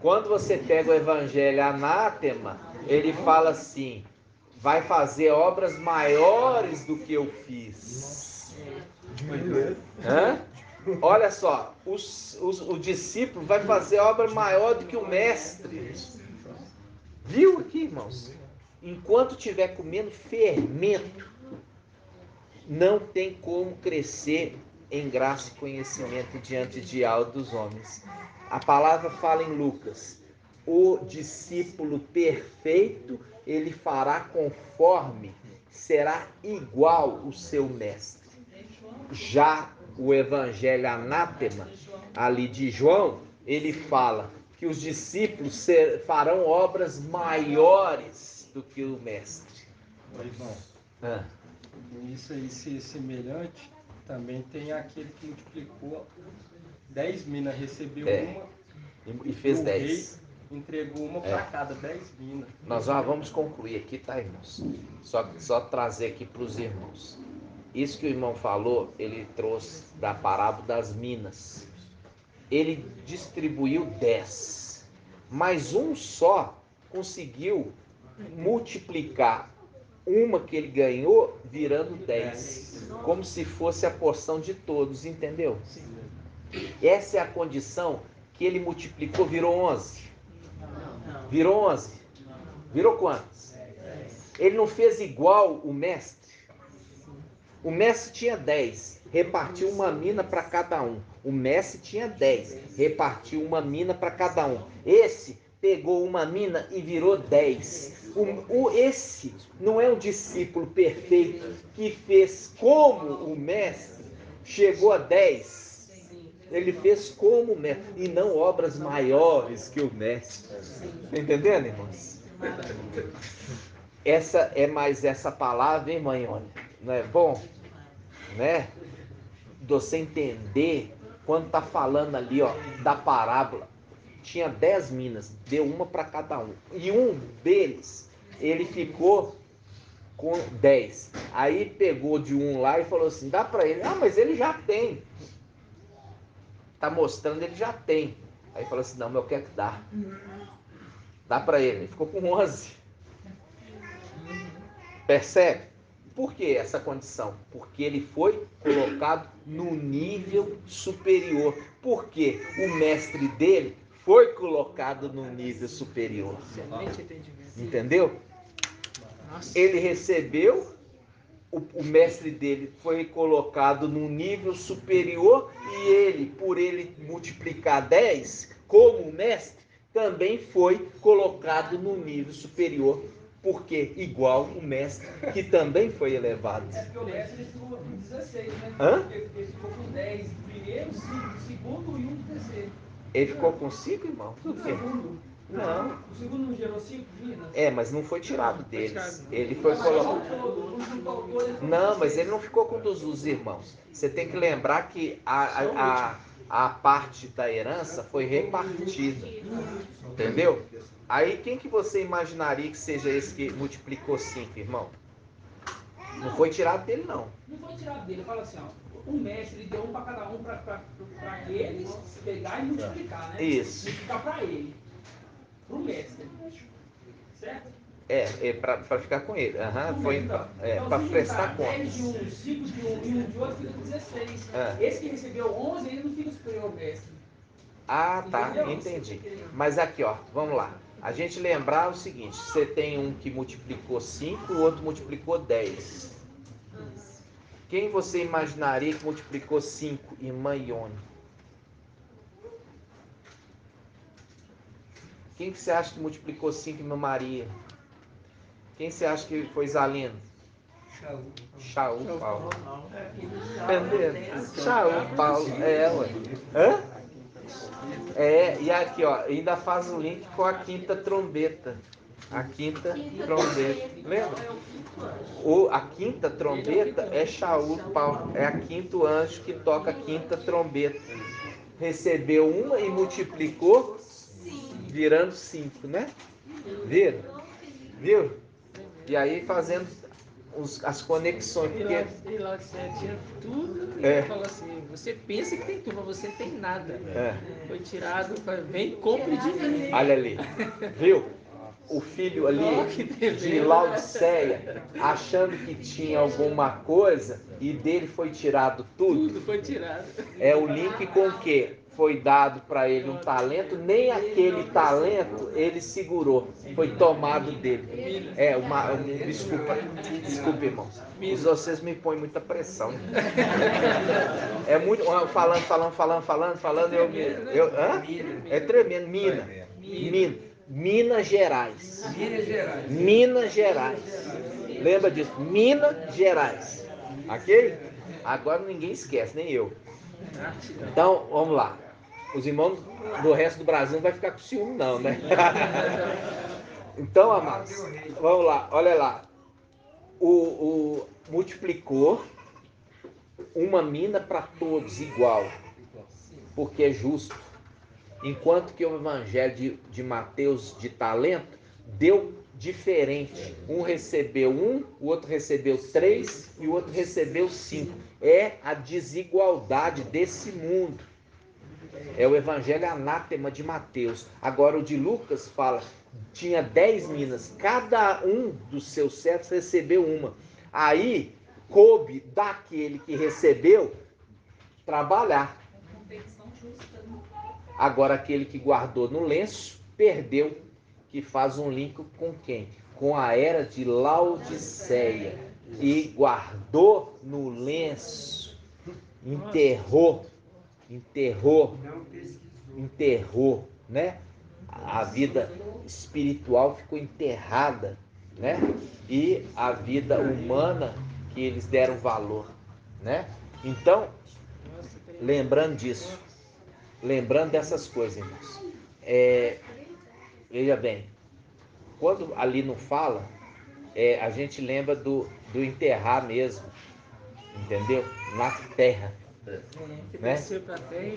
Quando você pega o evangelho anátema, ele fala assim, vai fazer obras maiores do que eu fiz. Hã? Olha só, o discípulo vai fazer obra maior do que o mestre. Viu aqui, irmãos? Enquanto estiver comendo fermento, não tem como crescer em graça e conhecimento diante de dos homens. A palavra fala em Lucas, o discípulo perfeito, ele fará conforme, será igual o seu mestre. Já o evangelho anátema, ali de João, ele fala que os discípulos farão obras maiores do que o mestre. Irmão, isso aí ser semelhante, também tem aquele que multiplicou 10 minas, recebeu uma e fez 10. Entregou uma para cada, 10 minas. Nós já vamos concluir aqui, tá, irmãos? Só trazer aqui para os irmãos. Isso que o irmão falou, ele trouxe da parábola das minas. Ele distribuiu 10, mas um só conseguiu multiplicar uma que ele ganhou virando 10, como se fosse a porção de todos, entendeu? Essa é a condição que ele multiplicou, virou 11. Virou 11. Virou quantos? Ele não fez igual o mestre. O mestre tinha 10, repartiu uma mina para cada um. O mestre tinha 10, repartiu uma mina para cada um. Esse pegou uma mina e virou 10. Esse não é um discípulo perfeito que fez como o mestre, chegou a 10. Ele fez como o mestre e não obras maiores que o mestre. Está entendendo, irmãos? Essa é mais essa palavra, hein, mãe? Olha, não é bom? Né? De você entender quando está falando ali, ó, da parábola. Tinha 10 minas, deu uma para cada um. E um deles, ele ficou com 10. Aí pegou de um lá e falou assim, dá para ele. Ah, mas ele já tem. Tá mostrando, ele já tem. Aí falou assim, não, mas eu quero que dá. Dá para ele. Ele ficou com 11. Percebe? Por que essa condição? Porque ele foi colocado no nível superior. Porque o mestre dele foi colocado no nível superior. Entendeu? Ele recebeu, o mestre dele foi colocado no nível superior e ele, por ele multiplicar 10, como o mestre, também foi colocado no nível superior. Porque igual o mestre, que também foi elevado. É porque o mestre ficou com 16, né? Hã? Ele ficou com 10 do primeiro, 5 do segundo e 1 do terceiro. Ele ficou com 5, irmão? Por quê? Segundo. Não. O segundo não gerou 5 minas? É, mas não foi tirado deles. Ele foi colocado. Não, mas ele não ficou com dos irmãos. Você tem que lembrar que a parte da herança foi repartida. Entendeu? Aí quem que você imaginaria que seja esse que multiplicou 5, irmão? Não foi tirado dele, não. Não foi tirado dele. Fala assim, ó. O mestre ele deu um para cada um para eles pegar e multiplicar, né? Isso. Multiplicar para ele. Para o mestre. Certo? Para ficar com ele. Foi então, para prestar 10 contas. de um, 5 de um e 1 de outro fica com 16. Esse que recebeu 11, ele não fica superior ao mestre. Ah, tá, Entendeu? entendi. Mas aqui, ó, vamos lá. A gente lembrar o seguinte, você tem um que multiplicou 5, o outro multiplicou 10. Quem você imaginaria que multiplicou 5, irmã Ione? Quem que você acha que multiplicou 5, irmã Maria? Quem você acha que foi Zalino? Shaul Paulo. Entendeu? Shaul Paulo. Ué. Hã? E aqui, ó, ainda faz o link com a quinta trombeta. A quinta trombeta. Lembra? A quinta trombeta é Shaul Paulo. É a quinto anjo que toca a quinta trombeta. Recebeu uma e multiplicou, virando 5, né? Viu? E aí fazendo as conexões. E lá tinha tudo. E ele falou assim: você pensa que tem tudo, mas você tem nada. Foi tirado, vem, compre de mim. Olha ali, viu? O filho ali de Laodiceia, achando que tinha alguma coisa, e dele foi tirado tudo. Tudo foi tirado. É o link com o quê? Foi dado para ele um talento, nem aquele talento ele segurou, foi tomado dele. Desculpa, irmãos. Vocês me põem muita pressão. É muito. Falando, é tremendo. Minas Gerais. Lembra disso? Minas Gerais. Ok? Agora ninguém esquece, nem eu. Então, vamos lá. Os irmãos do resto do Brasil não vai ficar com ciúme, não, né? Então, amados, vamos lá, olha lá. Multiplicou uma mina para todos igual, porque é justo. Enquanto que o evangelho de Mateus de talento deu diferente. Um recebeu 1, o outro recebeu 3 e o outro recebeu 5. É a desigualdade desse mundo. É o evangelho anátema de Mateus. Agora o de Lucas fala, tinha 10 minas, cada um dos seus servos recebeu uma. Aí coube daquele que recebeu trabalhar. Agora aquele que guardou no lenço perdeu, que faz um link com quem? Com a era de Laodiceia. E guardou no lenço, enterrou, né? A vida espiritual ficou enterrada, né? E a vida humana que eles deram valor, né? Então, lembrando disso, lembrando dessas coisas, irmãos, veja bem, quando ali não fala, a gente lembra do enterrar mesmo, entendeu? Na terra. Né? Desceu para a terra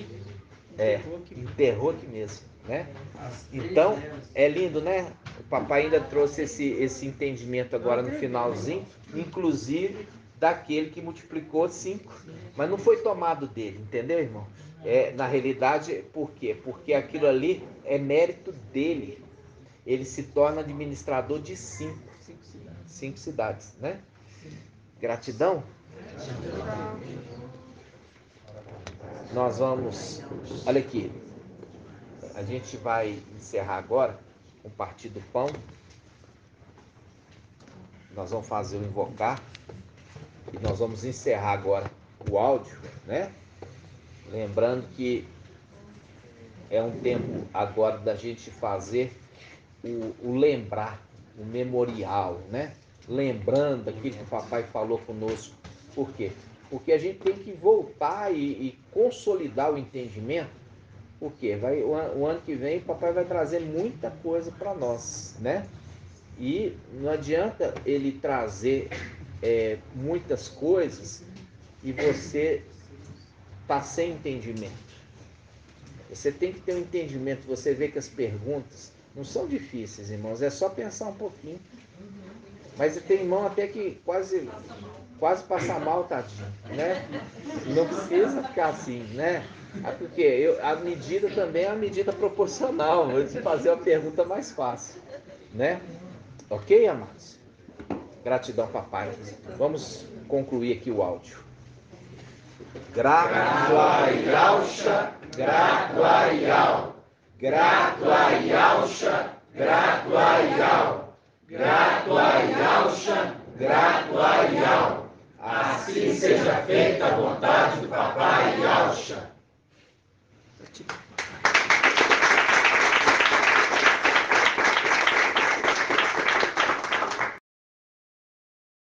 e enterrou aqui mesmo, né? Então, é lindo, né? O papai ainda trouxe esse entendimento agora no finalzinho, inclusive daquele que multiplicou 5, mas não foi tomado dele, entendeu, irmão? Na realidade, por quê? Porque aquilo ali é mérito dele. Ele se torna administrador de 5 cidades, né? Gratidão. Nós vamos, olha aqui, a gente vai encerrar agora com o partir do pão. Nós vamos fazer o invocar e nós vamos encerrar agora o áudio, né? Lembrando que é um tempo agora da gente fazer o lembrar, o memorial, né? Lembrando aquilo que o papai falou conosco. Por quê? Porque a gente tem que voltar e consolidar o entendimento, porque o ano que vem o papai vai trazer muita coisa para nós, né? E não adianta ele trazer muitas coisas e você tá sem entendimento. Você tem que ter um entendimento. Você vê que as perguntas não são difíceis, irmãos, é só pensar um pouquinho. Mas tem irmão até que quase passa mal, tadinho, né? Não precisa ficar assim, né? Porque a medida também é uma medida proporcional. Vou te fazer uma pergunta mais fácil, né? Ok, amados? Gratidão, papai. Vamos concluir aqui o áudio. Gratuaiausha, gratuaiau. Gratuaiausha, gratuaiau. Gratuaiausha, gratuaiau. Assim seja feita a vontade do papai Yausha.